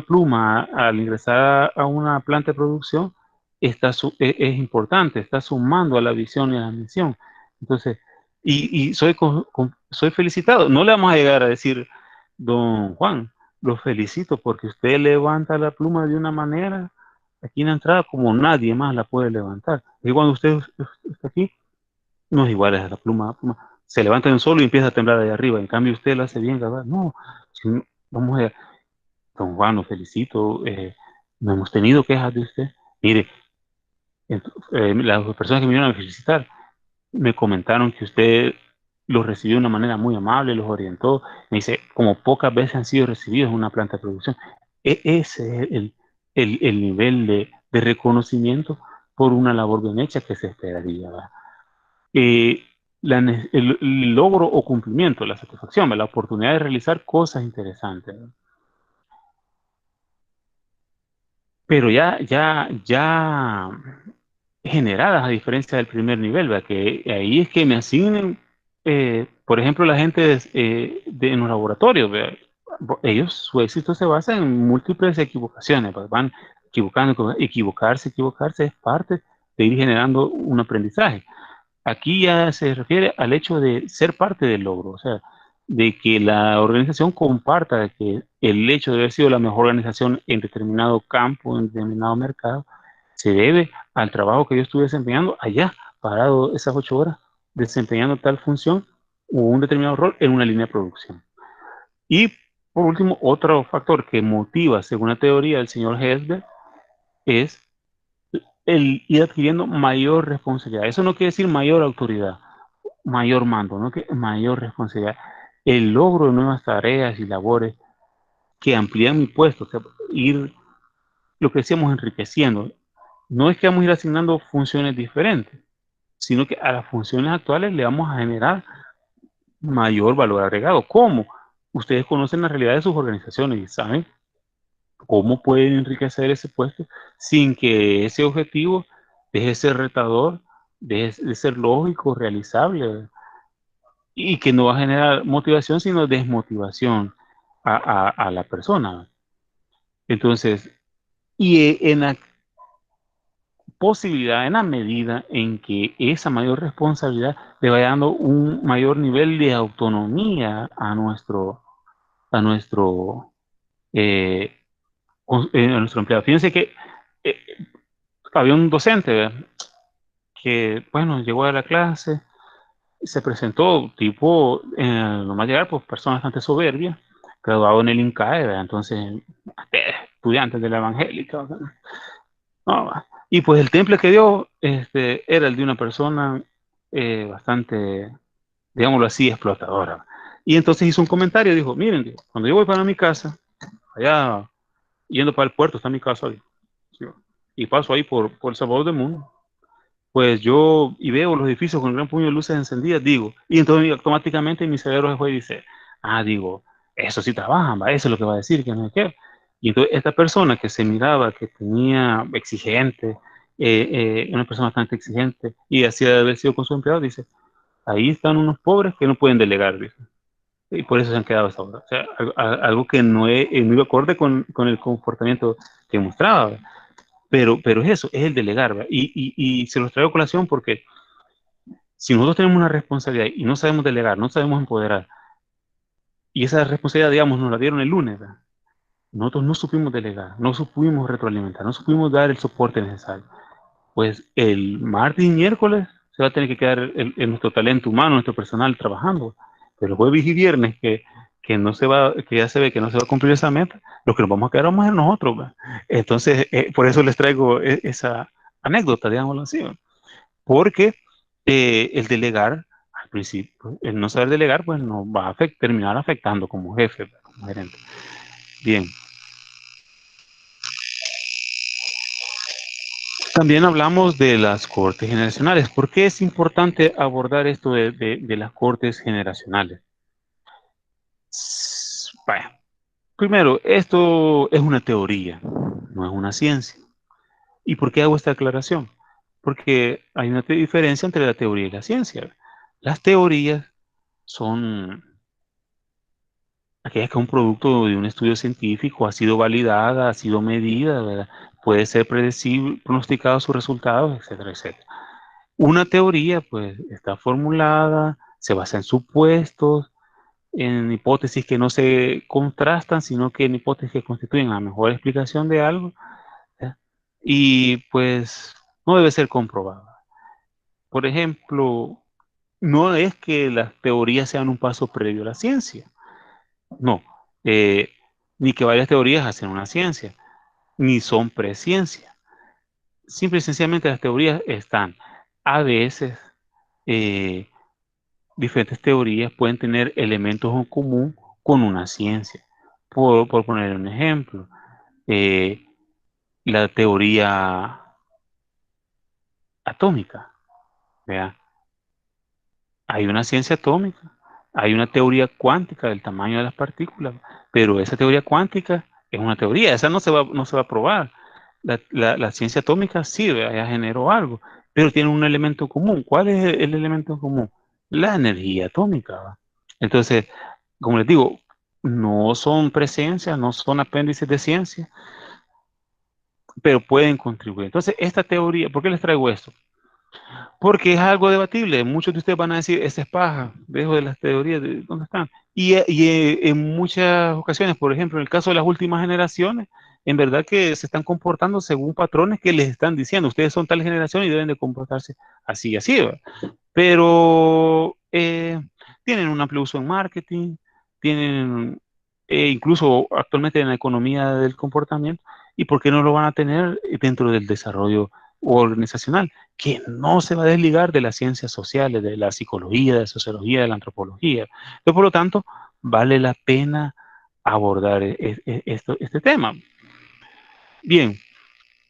pluma al ingresar a una planta de producción, es importante, está sumando a la visión y a la misión. Entonces, soy felicitado. No le vamos a llegar a decir, don Juan, lo felicito porque usted levanta la pluma de una manera aquí en la entrada como nadie más la puede levantar. Y cuando usted está aquí, no es igual a la pluma. Se levanta de un solo y empieza a temblar de arriba. En cambio, usted lo hace bien, ¿verdad? No, si vamos a, don Juan, lo felicito. No hemos tenido quejas de usted. Mire, las personas que me vinieron a felicitar me comentaron que usted los recibió de una manera muy amable, los orientó. Me dice, como pocas veces han sido recibidos en una planta de producción. Ese es el nivel de reconocimiento por una labor bien hecha que se esperaría. ¿Verdad? Eh, el logro o cumplimiento, la satisfacción, ¿verdad? La oportunidad de realizar cosas interesantes. ¿Verdad? Pero ya generadas a diferencia del primer nivel, ¿verdad? Que ahí es que me asignen, por ejemplo, la gente en los laboratorios, ¿verdad? Ellos, su éxito se basa en múltiples equivocaciones, ¿verdad? Van equivocando, equivocarse es parte de ir generando un aprendizaje. Aquí ya se refiere al hecho de ser parte del logro, o sea, de que la organización comparta de que el hecho de haber sido la mejor organización en determinado campo, en determinado mercado, se debe al trabajo que yo estuve desempeñando allá, parado esas 8 horas, desempeñando tal función o un determinado rol en una línea de producción. Y por último, otro factor que motiva, según la teoría del señor Hesberg, es el ir adquiriendo mayor responsabilidad. Eso no quiere decir mayor autoridad, mayor mando, ¿no? Que mayor responsabilidad. El logro de nuevas tareas y labores que amplían mi puesto, o sea, ir, lo que decíamos, enriqueciendo. No es que vamos a ir asignando funciones diferentes, sino que a las funciones actuales le vamos a generar mayor valor agregado. ¿Cómo? Ustedes conocen la realidad de sus organizaciones y saben cómo pueden enriquecer ese puesto sin que ese objetivo deje de ser retador, deje de ser lógico, realizable, y que no va a generar motivación, sino desmotivación a la persona. Entonces, en la posibilidad, en la medida en que esa mayor responsabilidad le vaya dando un mayor nivel de autonomía a nuestro, eh, a nuestro empleado. Fíjense que eh, había un docente, ¿verdad? Que, bueno, llegó a la clase, se presentó tipo, nomás llegar, pues persona bastante soberbia, graduado en el INCAE, ¿verdad? Entonces, estudiantes de la evangélica, ¿verdad? No, y pues el temple que dio era el de una persona bastante, digámoslo así, explotadora. Y entonces hizo un comentario, dijo, miren, dijo, cuando yo voy para mi casa, allá yendo para el puerto, está mi casa ahí, ¿sí? Y paso ahí por el Salvador del Mundo, pues yo y veo los edificios con el gran puño de luces encendidas, digo, y entonces automáticamente mi cerebro se fue y dice, digo, eso sí trabajan, ¿va? Eso es lo que va a decir, que no sé qué. Y entonces esta persona que se miraba, que tenía exigente, una persona bastante exigente, y hacía de haber sido con su empleado, dice, ahí están unos pobres que no pueden delegar, dice. Y por eso se han quedado a esa hora. O sea, algo que no iba acorde con el comportamiento que mostraba, ¿verdad? Pero es eso, es el delegar, ¿verdad? Y se los traigo a colación porque si nosotros tenemos una responsabilidad y no sabemos delegar, no sabemos empoderar, y esa responsabilidad, digamos, nos la dieron el lunes, ¿verdad? Nosotros no supimos delegar, no supimos retroalimentar, no supimos dar el soporte necesario. Pues el martes y miércoles se va a tener que quedar nuestro talento humano, nuestro personal trabajando. Pero jueves y viernes que no se va, que ya se ve que no se va a cumplir esa meta, lo que nos vamos a quedar vamos a ser nosotros, ¿verdad? Entonces, por eso les traigo esa anécdota, digámoslo así, ¿verdad? Porque el delegar, al principio, el no saber delegar, pues nos va a terminar afectando como jefe, ¿verdad? Como gerente. Bien. También hablamos de las cortes generacionales. ¿Por qué es importante abordar esto de las cortes generacionales? Bueno, primero, esto es una teoría, no es una ciencia. ¿Y por qué hago esta aclaración? Porque hay una diferencia entre la teoría y la ciencia. Las teorías son aquella que es un producto de un estudio científico, ha sido validada, ha sido medida, ¿verdad? Puede ser predecible, pronosticado sus resultados, etcétera, etcétera. Una teoría, pues, está formulada, se basa en supuestos, en hipótesis que no se contrastan, sino que en hipótesis que constituyen la mejor explicación de algo, ¿ya? Y pues no debe ser comprobada. Por ejemplo, no es que las teorías sean un paso previo a la ciencia. No, eh, ni que varias teorías hacen una ciencia, ni son presciencia. Simple y sencillamente las teorías están. A veces, eh, diferentes teorías pueden tener elementos en común con una ciencia. Por poner un ejemplo, eh, la teoría atómica, ¿vea? Hay una ciencia atómica, hay una teoría cuántica del tamaño de las partículas, pero esa teoría cuántica es una teoría, esa no se va a probar. La ciencia atómica sí, ya generó algo. pero tienen un elemento común. ¿Cuál es el elemento común? La energía atómica, ¿va? Entonces, como les digo, no son presencias, no son apéndices de ciencia, pero pueden contribuir. Entonces, esta teoría, ¿por qué les traigo esto? Porque es algo debatible. Muchos de ustedes van a decir, esa es paja, dejo de las teorías, ¿de dónde están? En muchas ocasiones, por ejemplo, en el caso de las últimas generaciones, en verdad que se están comportando según patrones que les están diciendo, ustedes son tal generación y deben de comportarse así y así, ¿verdad? Pero tienen un amplio uso en marketing, tienen incluso actualmente en la economía del comportamiento, y por qué no lo van a tener dentro del desarrollo organizacional, que no se va a desligar de las ciencias sociales, de la psicología, de la sociología, de la antropología. Entonces, por lo tanto, vale la pena abordar este tema. Bien,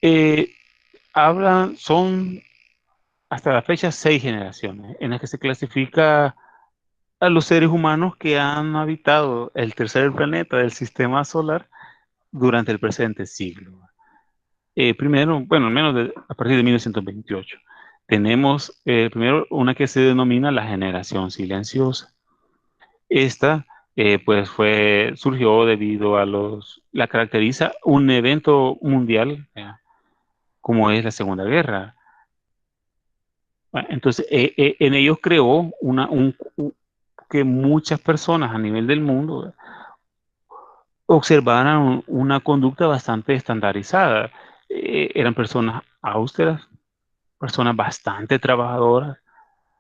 eh, son hasta la fecha 6 generaciones en las que se clasifica a los seres humanos que han habitado el tercer planeta del sistema solar durante el presente siglo. Primero, bueno, al menos a partir de 1928, tenemos primero una que se denomina la generación silenciosa. Esta, pues, surgió debido a la caracteriza un evento mundial, como es la Segunda Guerra. Bueno, entonces, en ellos creó que muchas personas a nivel del mundo observaran una conducta bastante estandarizada. Eran personas austeras, personas bastante trabajadoras,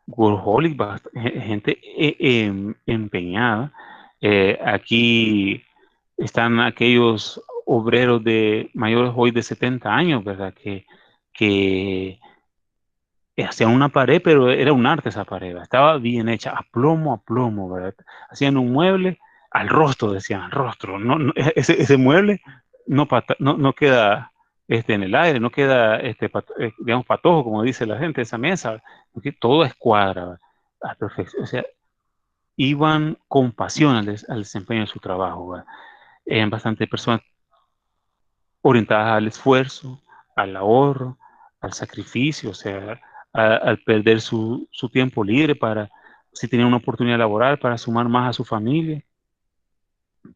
workaholic, gente empeñada. Aquí están aquellos obreros de mayores hoy de 70 años, ¿verdad? Que hacían una pared, pero era un arte esa pared, ¿verdad? Estaba bien hecha, a plomo, ¿verdad? Hacían un mueble al rostro, decían, al rostro. Ese mueble no queda en el aire, no queda, digamos, patojo, como dice la gente, esa mesa, porque todo es cuadra, ¿verdad? A perfección. O sea, iban con pasión al desempeño de su trabajo, ¿verdad? Eran bastante personas orientadas al esfuerzo, al ahorro, al sacrificio, o sea, al perder su tiempo libre para, si tenían una oportunidad laboral, para sumar más a su familia,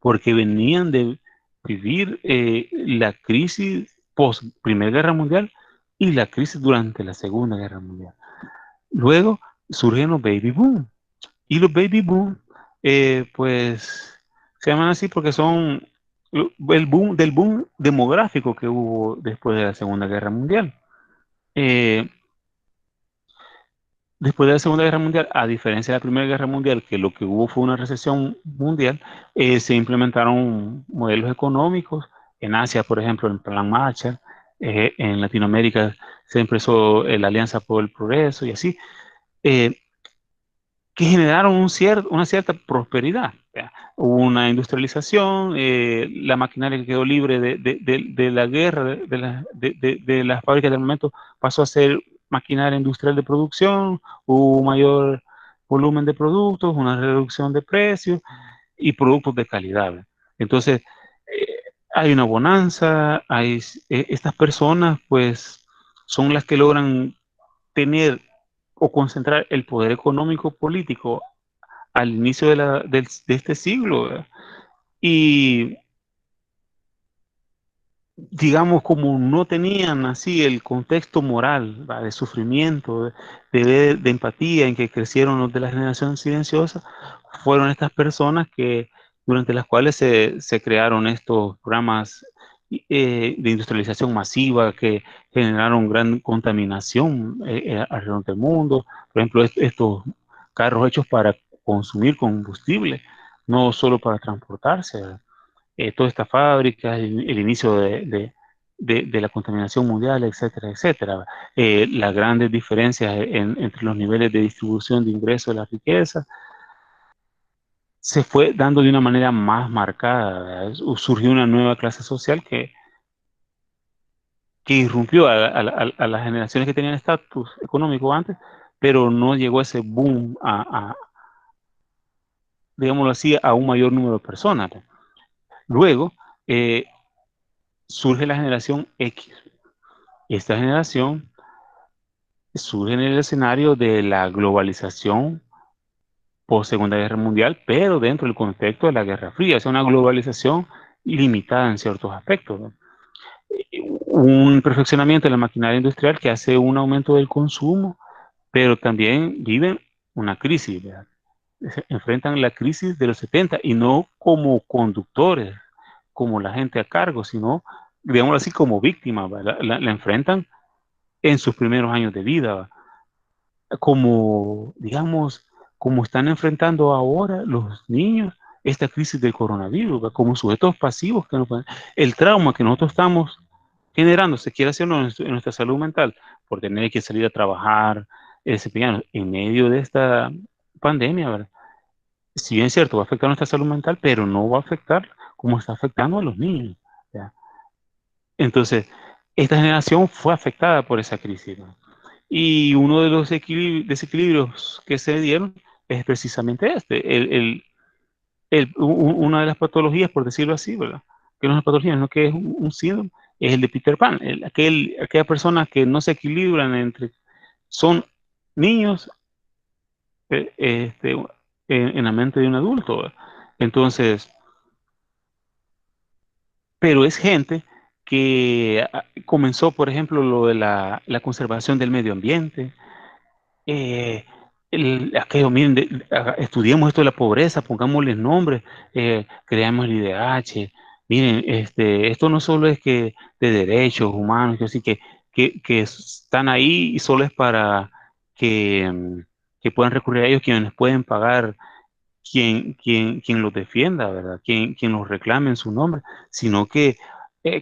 porque venían de vivir la crisis post Primera Guerra Mundial y la crisis durante la Segunda Guerra Mundial. Luego surgen los baby boom, y los baby boom, pues, se llaman así porque son el boom del boom demográfico que hubo después de la Segunda Guerra Mundial. Eh, Después de la Segunda Guerra Mundial, a diferencia de la Primera Guerra Mundial, que lo que hubo fue una recesión mundial, se implementaron modelos económicos. En Asia, por ejemplo, el Plan Marshall. En Latinoamérica se empezó la Alianza por el Progreso y así. Eh, que generaron una cierta prosperidad. ¿Ya? Hubo una industrialización, la maquinaria que quedó libre de la guerra, de las fábricas del momento, pasó a ser maquinaria industrial de producción, hubo mayor volumen de productos, una reducción de precios y productos de calidad. ¿Verdad? Entonces, eh, hay una bonanza, estas personas pues son las que logran tener o concentrar el poder económico político al inicio de este siglo, ¿verdad? Y digamos, como no tenían así el contexto moral, ¿va? De sufrimiento, de empatía en que crecieron los de la generación silenciosa, fueron estas personas durante las cuales se crearon estos programas de industrialización masiva que generaron gran contaminación alrededor del mundo. Por ejemplo, estos carros hechos para consumir combustible, no solo para transportarse, ¿verdad? Todas estas fábricas, el inicio de la contaminación mundial, etcétera, etcétera. Las grandes diferencias entre los niveles de distribución de ingresos de la riqueza se fue dando de una manera más marcada, ¿verdad? Surgió una nueva clase social que irrumpió a las generaciones que tenían estatus económico antes, pero no llegó a ese boom, digámoslo así, a un mayor número de personas. Luego eh, surge la generación X. Esta generación surge en el escenario de la globalización post Segunda Guerra Mundial, pero dentro del contexto de la Guerra Fría, es una globalización limitada en ciertos aspectos, ¿no? Un perfeccionamiento de la maquinaria industrial que hace un aumento del consumo, pero también viven una crisis, ¿verdad? Enfrentan la crisis de los 70 y no como conductores, como la gente a cargo, sino, digámoslo así, como víctimas, la enfrentan en sus primeros años de vida, ¿verdad? Como, digamos, como están enfrentando ahora los niños esta crisis del coronavirus, ¿verdad? Como sujetos pasivos que no pueden, el trauma que nosotros estamos generando, se quiere hacer en nuestra salud mental, por tener que salir a trabajar, desempeñarnos en medio de esta pandemia, ¿verdad? Si bien es cierto, va a afectar nuestra salud mental, pero no va a afectar como está afectando a los niños, ¿ya? Entonces, esta generación fue afectada por esa crisis, ¿no? Y uno de los desequilibrios que se dieron es precisamente este, una de las patologías, por decirlo así, ¿verdad? Que no es una patología, no que es un síndrome, es el de Peter Pan, aquella persona que no se equilibran entre, son niños en la mente de un adulto, ¿verdad? Entonces, pero es gente que comenzó, por ejemplo, lo de la conservación del medio ambiente, eh, aquello, miren, estudiemos esto de la pobreza, pongámosle nombres, creamos el IDH, miren, esto no solo es que de derechos humanos, que, así que están ahí y solo es para que, que puedan recurrir a ellos quienes pueden pagar quien los defienda, ¿verdad? Quien los reclame en su nombre, sino que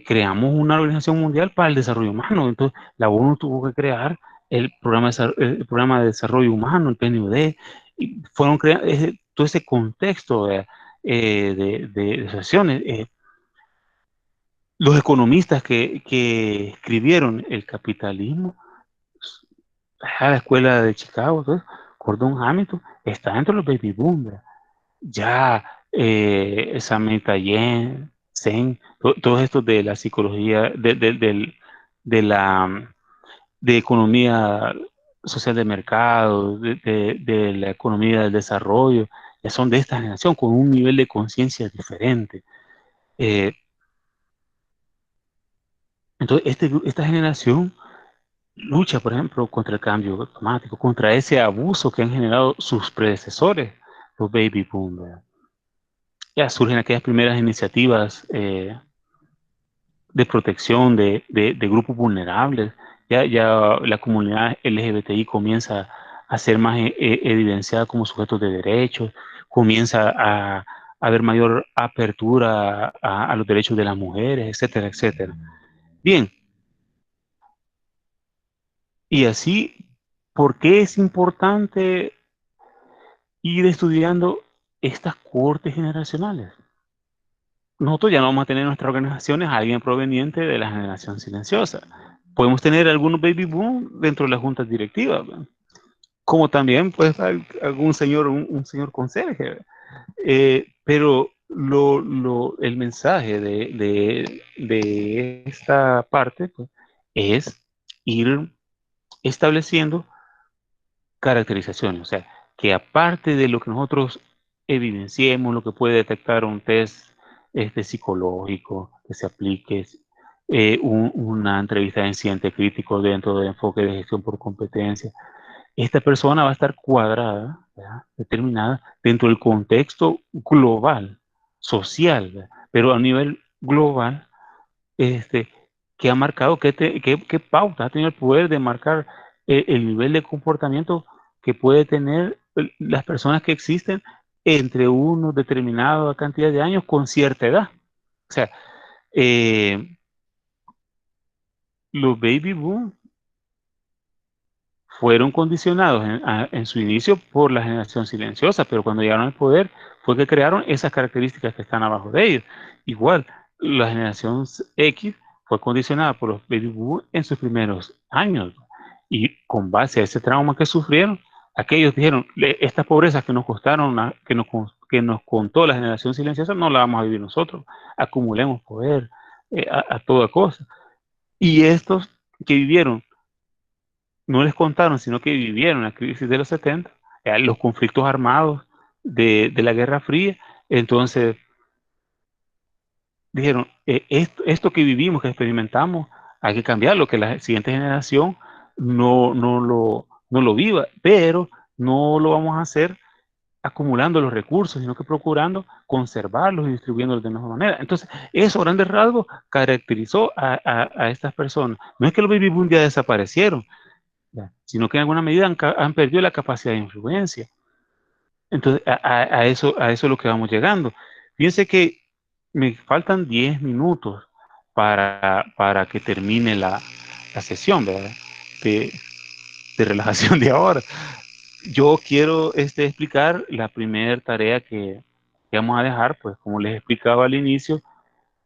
creamos una organización mundial para el desarrollo humano. Entonces, la ONU tuvo que crear el programa de desarrollo humano, el PNUD, y fueron creando todo ese contexto de sesiones. Los economistas que escribieron El capitalismo, a la escuela de Chicago, entonces, Gordon Hamilton, está entre los baby boomers. Ya Samantha Yen, Zen, todos estos de la psicología, de economía social de mercado, de la economía del desarrollo, ya son de esta generación con un nivel de conciencia diferente. Eh, entonces, esta generación lucha, por ejemplo, contra el cambio climático, contra ese abuso que han generado sus predecesores, los baby boomers. Ya surgen aquellas primeras iniciativas de protección de grupos vulnerables. Ya la comunidad LGBTI comienza a ser más evidenciada como sujetos de derechos, comienza a haber mayor apertura a los derechos de las mujeres, etcétera, etcétera. Bien, y así, ¿por qué es importante ir estudiando estas cortes generacionales? Nosotros ya no vamos a tener en nuestras organizaciones a alguien proveniente de la generación silenciosa. Podemos tener algunos baby boom dentro de las juntas directivas, ¿verdad? Como también pues algún señor, un señor conserje. Pero el mensaje de esta parte pues, es ir estableciendo caracterizaciones, o sea, que aparte de lo que nosotros evidenciemos, lo que puede detectar un test psicológico que se aplique, una entrevista de incidente crítico dentro del enfoque de gestión por competencia, esta persona va a estar cuadrada, ¿verdad? Determinada dentro del contexto global, social, ¿verdad? Pero a nivel global, este, que ha marcado, qué pauta ha tenido el poder de marcar el nivel de comportamiento que puede tener las personas que existen entre una determinada cantidad de años con cierta edad. O sea, eh, los baby boom fueron condicionados en su inicio por la generación silenciosa, pero cuando llegaron al poder fue que crearon esas características que están abajo de ellos. Igual, la generación X fue condicionada por los baby boomers en sus primeros años y con base a ese trauma que sufrieron, aquellos dijeron, estas pobrezas que nos costaron, que nos contó la generación silenciosa, no la vamos a vivir nosotros, acumulemos poder a toda cosa. Y estos que vivieron no les contaron, sino que vivieron la crisis de los 70, los conflictos armados de la Guerra Fría. Entonces dijeron, esto que vivimos, que experimentamos, hay que cambiarlo, que la siguiente generación no lo viva, pero no lo vamos a hacer acumulando los recursos, sino que procurando conservarlos y distribuyéndolos de mejor manera. Entonces, eso, a grandes rasgos, caracterizó a estas personas. No es que los baby boom ya desaparecieron, ya, sino que en alguna medida han perdido la capacidad de influencia. Entonces, a eso es lo que vamos llegando. Fíjense que me faltan 10 minutos para que termine la sesión, ¿verdad? De, de relajación de ahora. Yo quiero explicar la primera tarea que vamos a dejar, pues como les explicaba al inicio,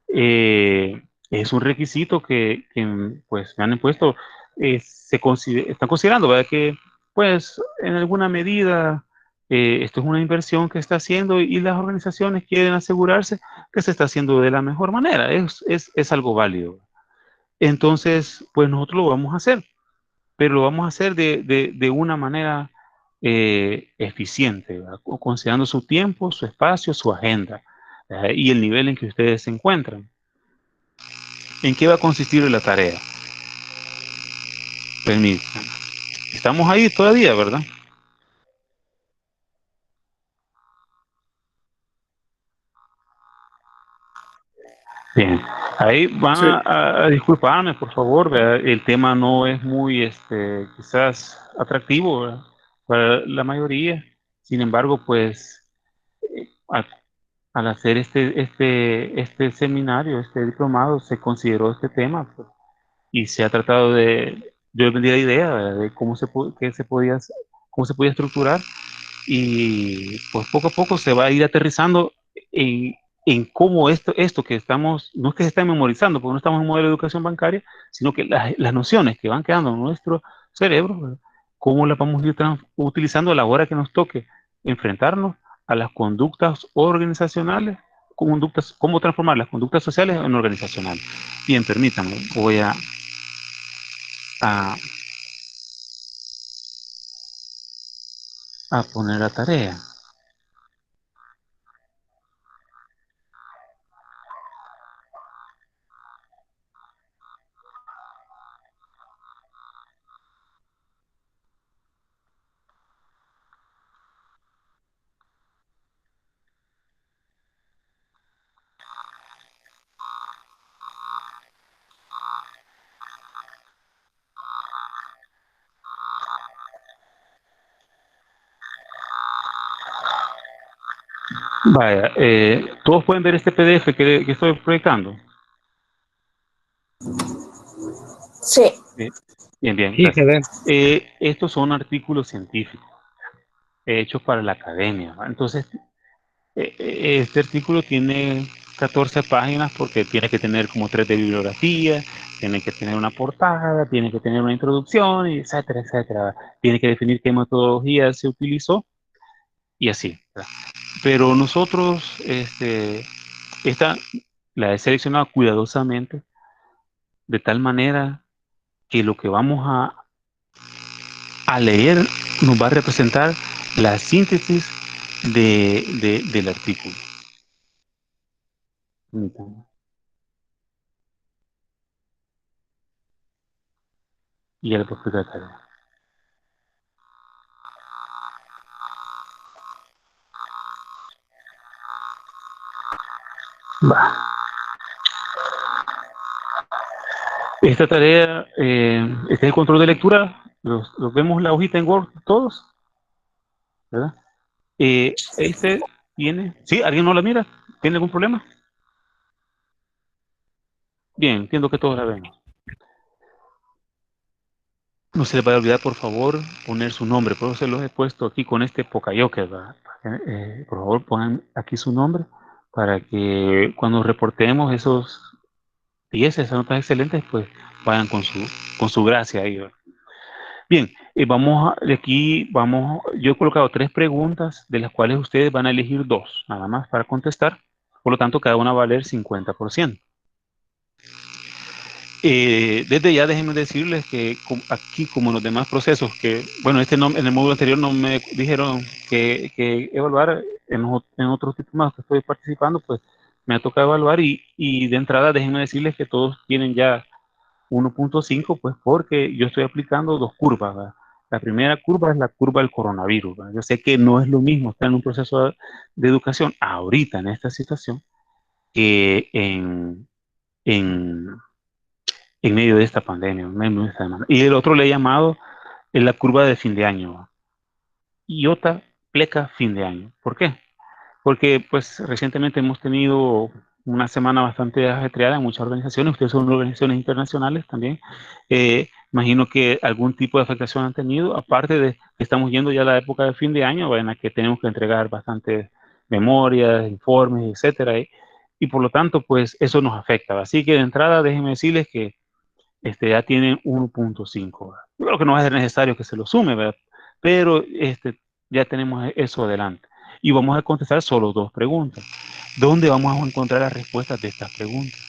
es un requisito que, pues me han impuesto, están considerando, ¿verdad? Que pues en alguna medida esto es una inversión que está haciendo y las organizaciones quieren asegurarse que se está haciendo de la mejor manera, es algo válido. Entonces, pues nosotros lo vamos a hacer, pero lo vamos a hacer de una manera eficiente, ¿verdad? Considerando su tiempo, su espacio, su agenda y el nivel en que ustedes se encuentran. ¿En qué va a consistir la tarea? Permítanme. Estamos ahí todavía, ¿verdad? Bien. Ahí van Sí, a disculparme, por favor, ¿verdad? El tema no es muy, quizás atractivo, ¿verdad? Para la mayoría. Sin embargo, pues, a- al hacer este seminario, este diplomado, se consideró este tema, pues, y se ha tratado yo vendí la idea, ¿verdad? De cómo se podía estructurar. Y pues poco a poco se va a ir aterrizando en, en cómo esto que estamos, no es que se está memorizando, porque no estamos en un modelo de educación bancaria, sino que las nociones que van quedando en nuestro cerebro, ¿verdad? Cómo las vamos a ir utilizando a la hora que nos toque enfrentarnos a las conductas organizacionales, cómo transformar las conductas sociales en organizacionales. Bien, permítanme, voy a, a poner la tarea. Vaya, todos pueden ver este PDF que estoy proyectando. sí. Bien, bien, bien, Sí, se gracias. ve. Estos son artículos científicos hechos para la academia, ¿va? Entonces, este artículo tiene 14 páginas porque tiene que tener como 3 de bibliografía, tiene que tener una portada, tiene que tener una introducción, etcétera, etcétera. Tiene que definir qué metodología se utilizó y así, ¿verdad? Pero nosotros, esta la he seleccionado cuidadosamente de tal manera que lo que vamos a leer nos va a representar la síntesis del artículo. Y el propio de tarea. Va. Esta tarea, este es el control de lectura. Los vemos la hojita en Word todos, ¿verdad? Este tiene, ¿sí? ¿Alguien no la mira? ¿Tiene algún problema? Bien, entiendo que todos la ven. No se les vaya a olvidar, por favor, poner su nombre. Por eso se los he puesto aquí con este Pocayoke, ¿verdad? Por favor, pongan aquí su nombre para que cuando reportemos esos 10, esas notas excelentes, pues vayan con su gracia ahí, ¿verdad? Bien, de aquí yo he colocado 3 preguntas, de las cuales ustedes van a elegir 2, nada más para contestar. Por lo tanto, cada una va a valer 50%. Desde ya déjenme decirles que aquí, como en los demás procesos, que, bueno, en el módulo anterior no me dijeron que evaluar en otros diplomados que estoy participando, pues me ha tocado evaluar y de entrada déjenme decirles que todos tienen ya 1.5, pues porque yo estoy aplicando dos curvas, ¿verdad? La primera curva es la curva del coronavirus, ¿verdad? Yo sé que no es lo mismo estar en un proceso de educación ahorita en esta situación que en en medio de esta pandemia, en medio de esta demanda. Y el otro le he llamado la curva de fin de año, IOTA, pleca, fin de año. ¿Por qué? Porque pues recientemente hemos tenido una semana bastante ajetreada en muchas organizaciones, ustedes son organizaciones internacionales también, imagino que algún tipo de afectación han tenido, aparte de que estamos yendo ya a la época de fin de año, en la que tenemos que entregar bastantes memorias, informes, etcétera, y por lo tanto pues eso nos afecta. Así que de entrada déjenme decirles que ya tienen 1.5. Yo creo que no va a ser necesario que se lo sume, ¿verdad? Pero ya tenemos eso adelante. Y vamos a contestar solo dos preguntas. ¿Dónde vamos a encontrar las respuestas de estas preguntas?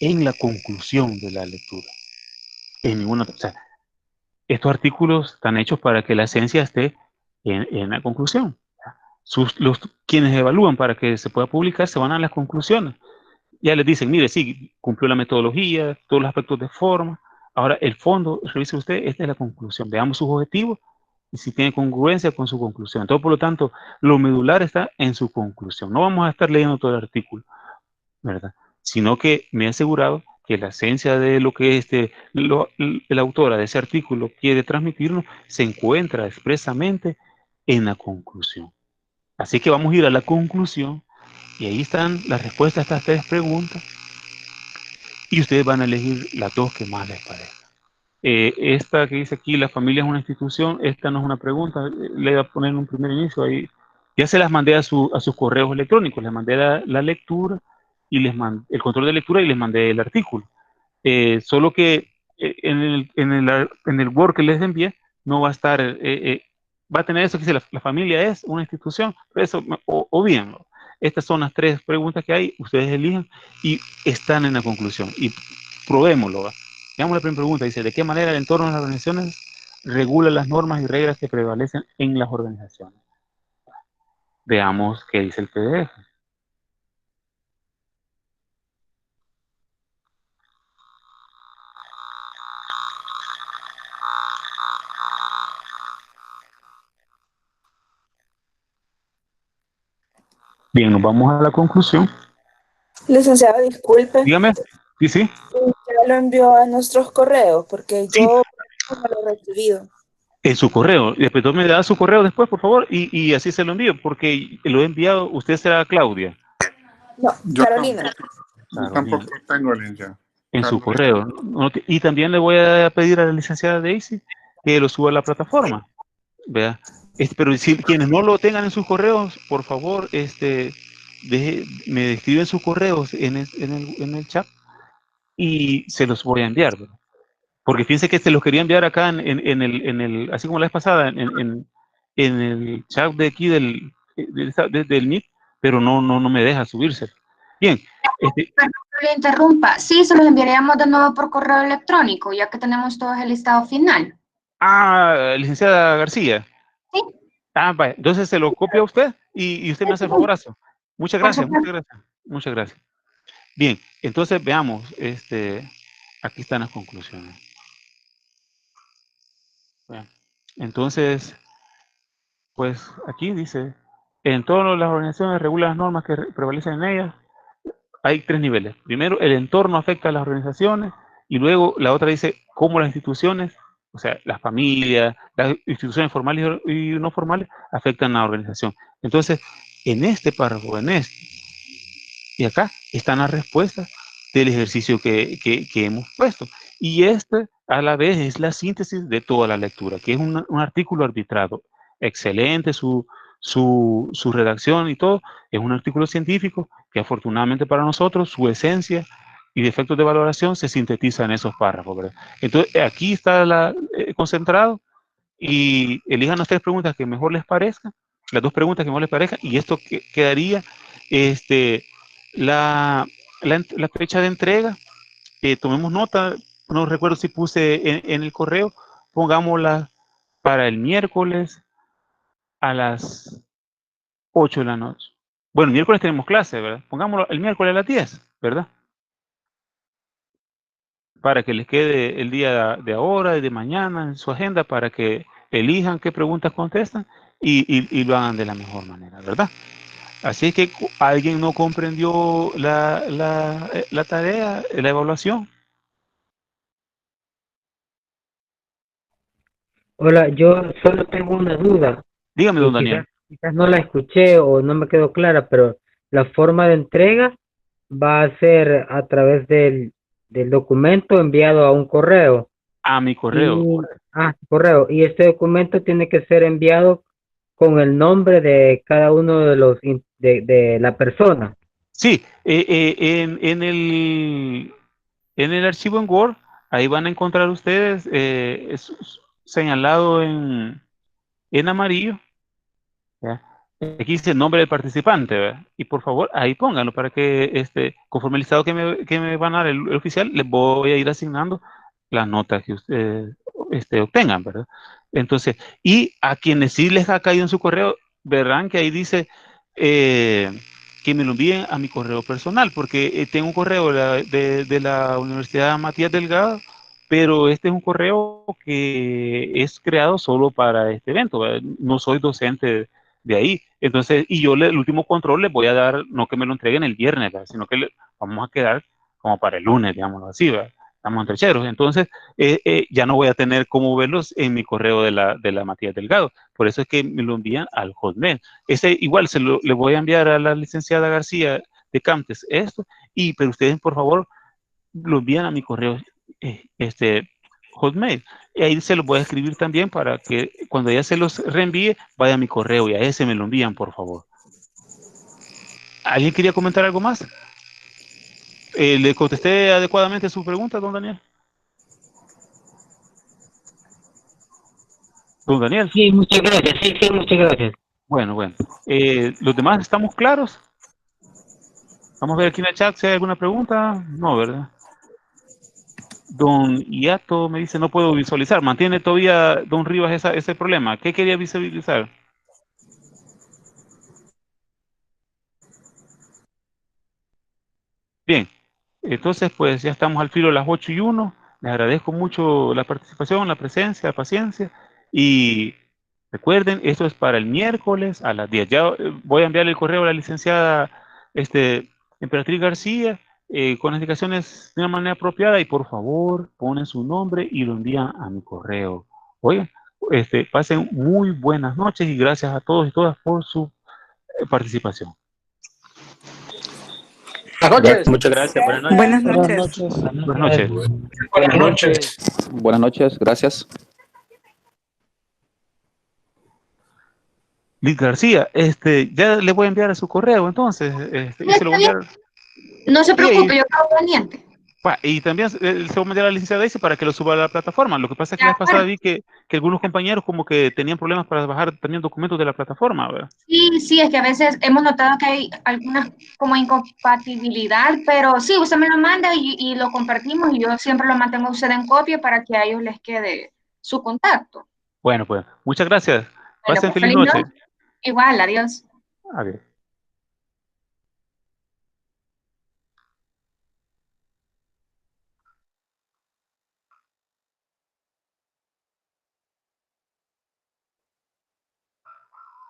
En la conclusión de la lectura. En ninguna, o sea, estos artículos están hechos para que la esencia esté en la conclusión. Quienes evalúan para que se pueda publicar se van a las conclusiones. Ya les dicen, mire, sí, cumplió la metodología, todos los aspectos de forma. Ahora, el fondo, revise usted, esta es la conclusión. Veamos sus objetivos y si tiene congruencia con su conclusión. Entonces, por lo tanto, lo medular está en su conclusión. No vamos a estar leyendo todo el artículo, ¿verdad? Sino que me he asegurado que la esencia de lo que la autora de ese artículo quiere transmitirnos se encuentra expresamente en la conclusión. Así que vamos a ir a la conclusión y ahí están las respuestas a estas tres preguntas y ustedes van a elegir las dos que más les parezcan. Esta que dice aquí, la familia es una institución, esta no es una pregunta, le voy a poner en un primer inicio ahí. Ya se las mandé a sus correos electrónicos, les mandé la lectura y les mandé el control de lectura y les mandé el artículo. Solo que en el Word que les envié no va a estar, va a tener eso que dice la familia es una institución, eso, o bien, estas son las tres preguntas que hay, ustedes elijan y están en la conclusión. Y probémoslo. Veamos la primera pregunta, dice, ¿de qué manera el entorno de las organizaciones regula las normas y reglas que prevalecen en las organizaciones? Veamos qué dice el PDF. Bien, nos vamos a la conclusión. Licenciado, disculpe. Dígame. Sí, sí. Ya lo envió a nuestros correos, porque Sí, yo no lo he recibido. en su correo. Después me da su correo después, por favor, y así se lo envío, porque lo he enviado. Usted será Claudia. No, Yo Carolina. tampoco, yo Carolina. tampoco tengo, licenciado. En su Carolina. correo. Y también le voy a pedir a la licenciada Daisy que lo suba a la plataforma. Vea. Pero si quienes no lo tengan en sus correos, por favor, me escriben sus correos en el chat y se los voy a enviar. ¿Verdad? Porque fíjense que se los quería enviar acá así como la vez pasada, en el chat de aquí del Meet, pero no me deja subirse. Bien. Perdón que le interrumpa. Sí, se los enviaríamos de nuevo por correo electrónico, ya que tenemos todo el listado final. Licenciada García. Sí. Vaya. Entonces se lo copia a usted y usted me hace el favorazo. Muchas gracias, muchas gracias, muchas gracias. Bien, entonces veamos, aquí están las conclusiones. Bueno, entonces, pues aquí dice, en todas las organizaciones regulan las normas que prevalecen en ellas. Hay tres niveles. Primero, el entorno afecta a las organizaciones y luego la otra dice cómo las instituciones, o sea, las familias, las instituciones formales y no formales afectan a la organización. Entonces, en este párrafo, y acá están las respuestas del ejercicio que hemos puesto. Y a la vez, es la síntesis de toda la lectura, que es un artículo arbitrado. Excelente su redacción y todo. Es un artículo científico que afortunadamente para nosotros, su esencia y defectos de valoración se sintetiza en esos párrafos, ¿verdad? Entonces, aquí está concentrado y elijan las tres preguntas que mejor les parezcan, las dos preguntas que mejor les parezcan, y esto quedaría, la la fecha de entrega, tomemos nota, no recuerdo si puse en el correo, pongámosla para el miércoles a las 8 de la noche. Bueno, el miércoles tenemos clase, ¿verdad? Pongámoslo el miércoles a las 10, ¿verdad? Para que les quede el día de ahora y de mañana en su agenda, para que elijan qué preguntas contestan y lo hagan de la mejor manera, ¿verdad? Así es que alguien no comprendió la tarea, la evaluación. Hola, yo solo tengo una duda Dígame, y don quizás, Daniel. quizás no la escuché o no me quedó clara, pero la forma de entrega va a ser a través del documento enviado a un correo. A mi correo. Y, correo. Y este documento tiene que ser enviado con el nombre de cada uno de de la persona. Sí, en el archivo en Word, ahí van a encontrar ustedes señalado en amarillo. ¿Ya? Aquí dice el nombre del participante, ¿verdad? Y por favor, ahí pónganlo para que, conforme el listado que me van a dar el oficial, les voy a ir asignando las notas que ustedes obtengan, ¿verdad? Entonces, y a quienes sí les ha caído en su correo, verán que ahí dice que me lo envíen a mi correo personal, porque tengo un correo de la Universidad Matías Delgado, pero este es un correo que es creado solo para este evento, ¿verdad? No soy docente de ahí. Entonces, y yo el último control les voy a dar, no que me lo entreguen el viernes, ¿verdad? Sino que vamos a quedar como para el lunes, digamos así, ¿verdad? Estamos entrecheros. Entonces, ya no voy a tener cómo verlos en mi correo de la Matías Delgado. Por eso es que me lo envían al Hotmail. Ese igual le voy a enviar a la licenciada García de Camtes esto, pero ustedes, por favor, lo envían a mi correo Hotmail. Y ahí se los voy a escribir también para que cuando ya se los reenvíe, vaya a mi correo y a ese me lo envían, por favor. ¿Alguien quería comentar algo más? ¿Le contesté adecuadamente su pregunta, don Daniel? Don Daniel. Sí, muchas gracias. Sí, sí, muchas gracias. Bueno. ¿Los demás estamos claros? Vamos a ver aquí en el chat si hay alguna pregunta. No, ¿verdad? Don Iato me dice, no puedo visualizar. ¿Mantiene todavía, don Rivas, ese problema? ¿Qué quería visualizar? Bien, entonces pues ya estamos al filo de las 8:01. Les agradezco mucho la participación, la presencia, la paciencia. Y recuerden, esto es para el miércoles a las 10. Ya voy a enviarle el correo a la licenciada Emperatriz García con las indicaciones de una manera apropiada y por favor ponen su nombre y lo envían a mi correo. Oigan, pasen muy buenas noches y gracias a todos y todas por su participación. Buenas noches. Muchas gracias. Buenas noches. Buenas Buenas noches. noches. Buenas noches. Buenas noches. Buenas noches. Gracias. Liz García, ya le voy a enviar a su correo entonces, y se lo voy a enviar. No se Y, preocupe, yo quedo pendiente. y también se lo voy a enviar a la licenciada Daisy para que lo suba a la plataforma. Lo que pasa es que De la vez pasada acuerdo. vi que algunos compañeros como que tenían problemas para bajar también documentos de la plataforma, ¿verdad? Sí, es que a veces hemos notado que hay algunas como incompatibilidad, pero sí, usted me lo manda y lo compartimos y yo siempre lo mantengo a usted en copia para que a ellos les quede su contacto. Bueno, pues, muchas gracias. Bueno, Pasen pues feliz feliz noche. noche. Igual, adiós. Adiós.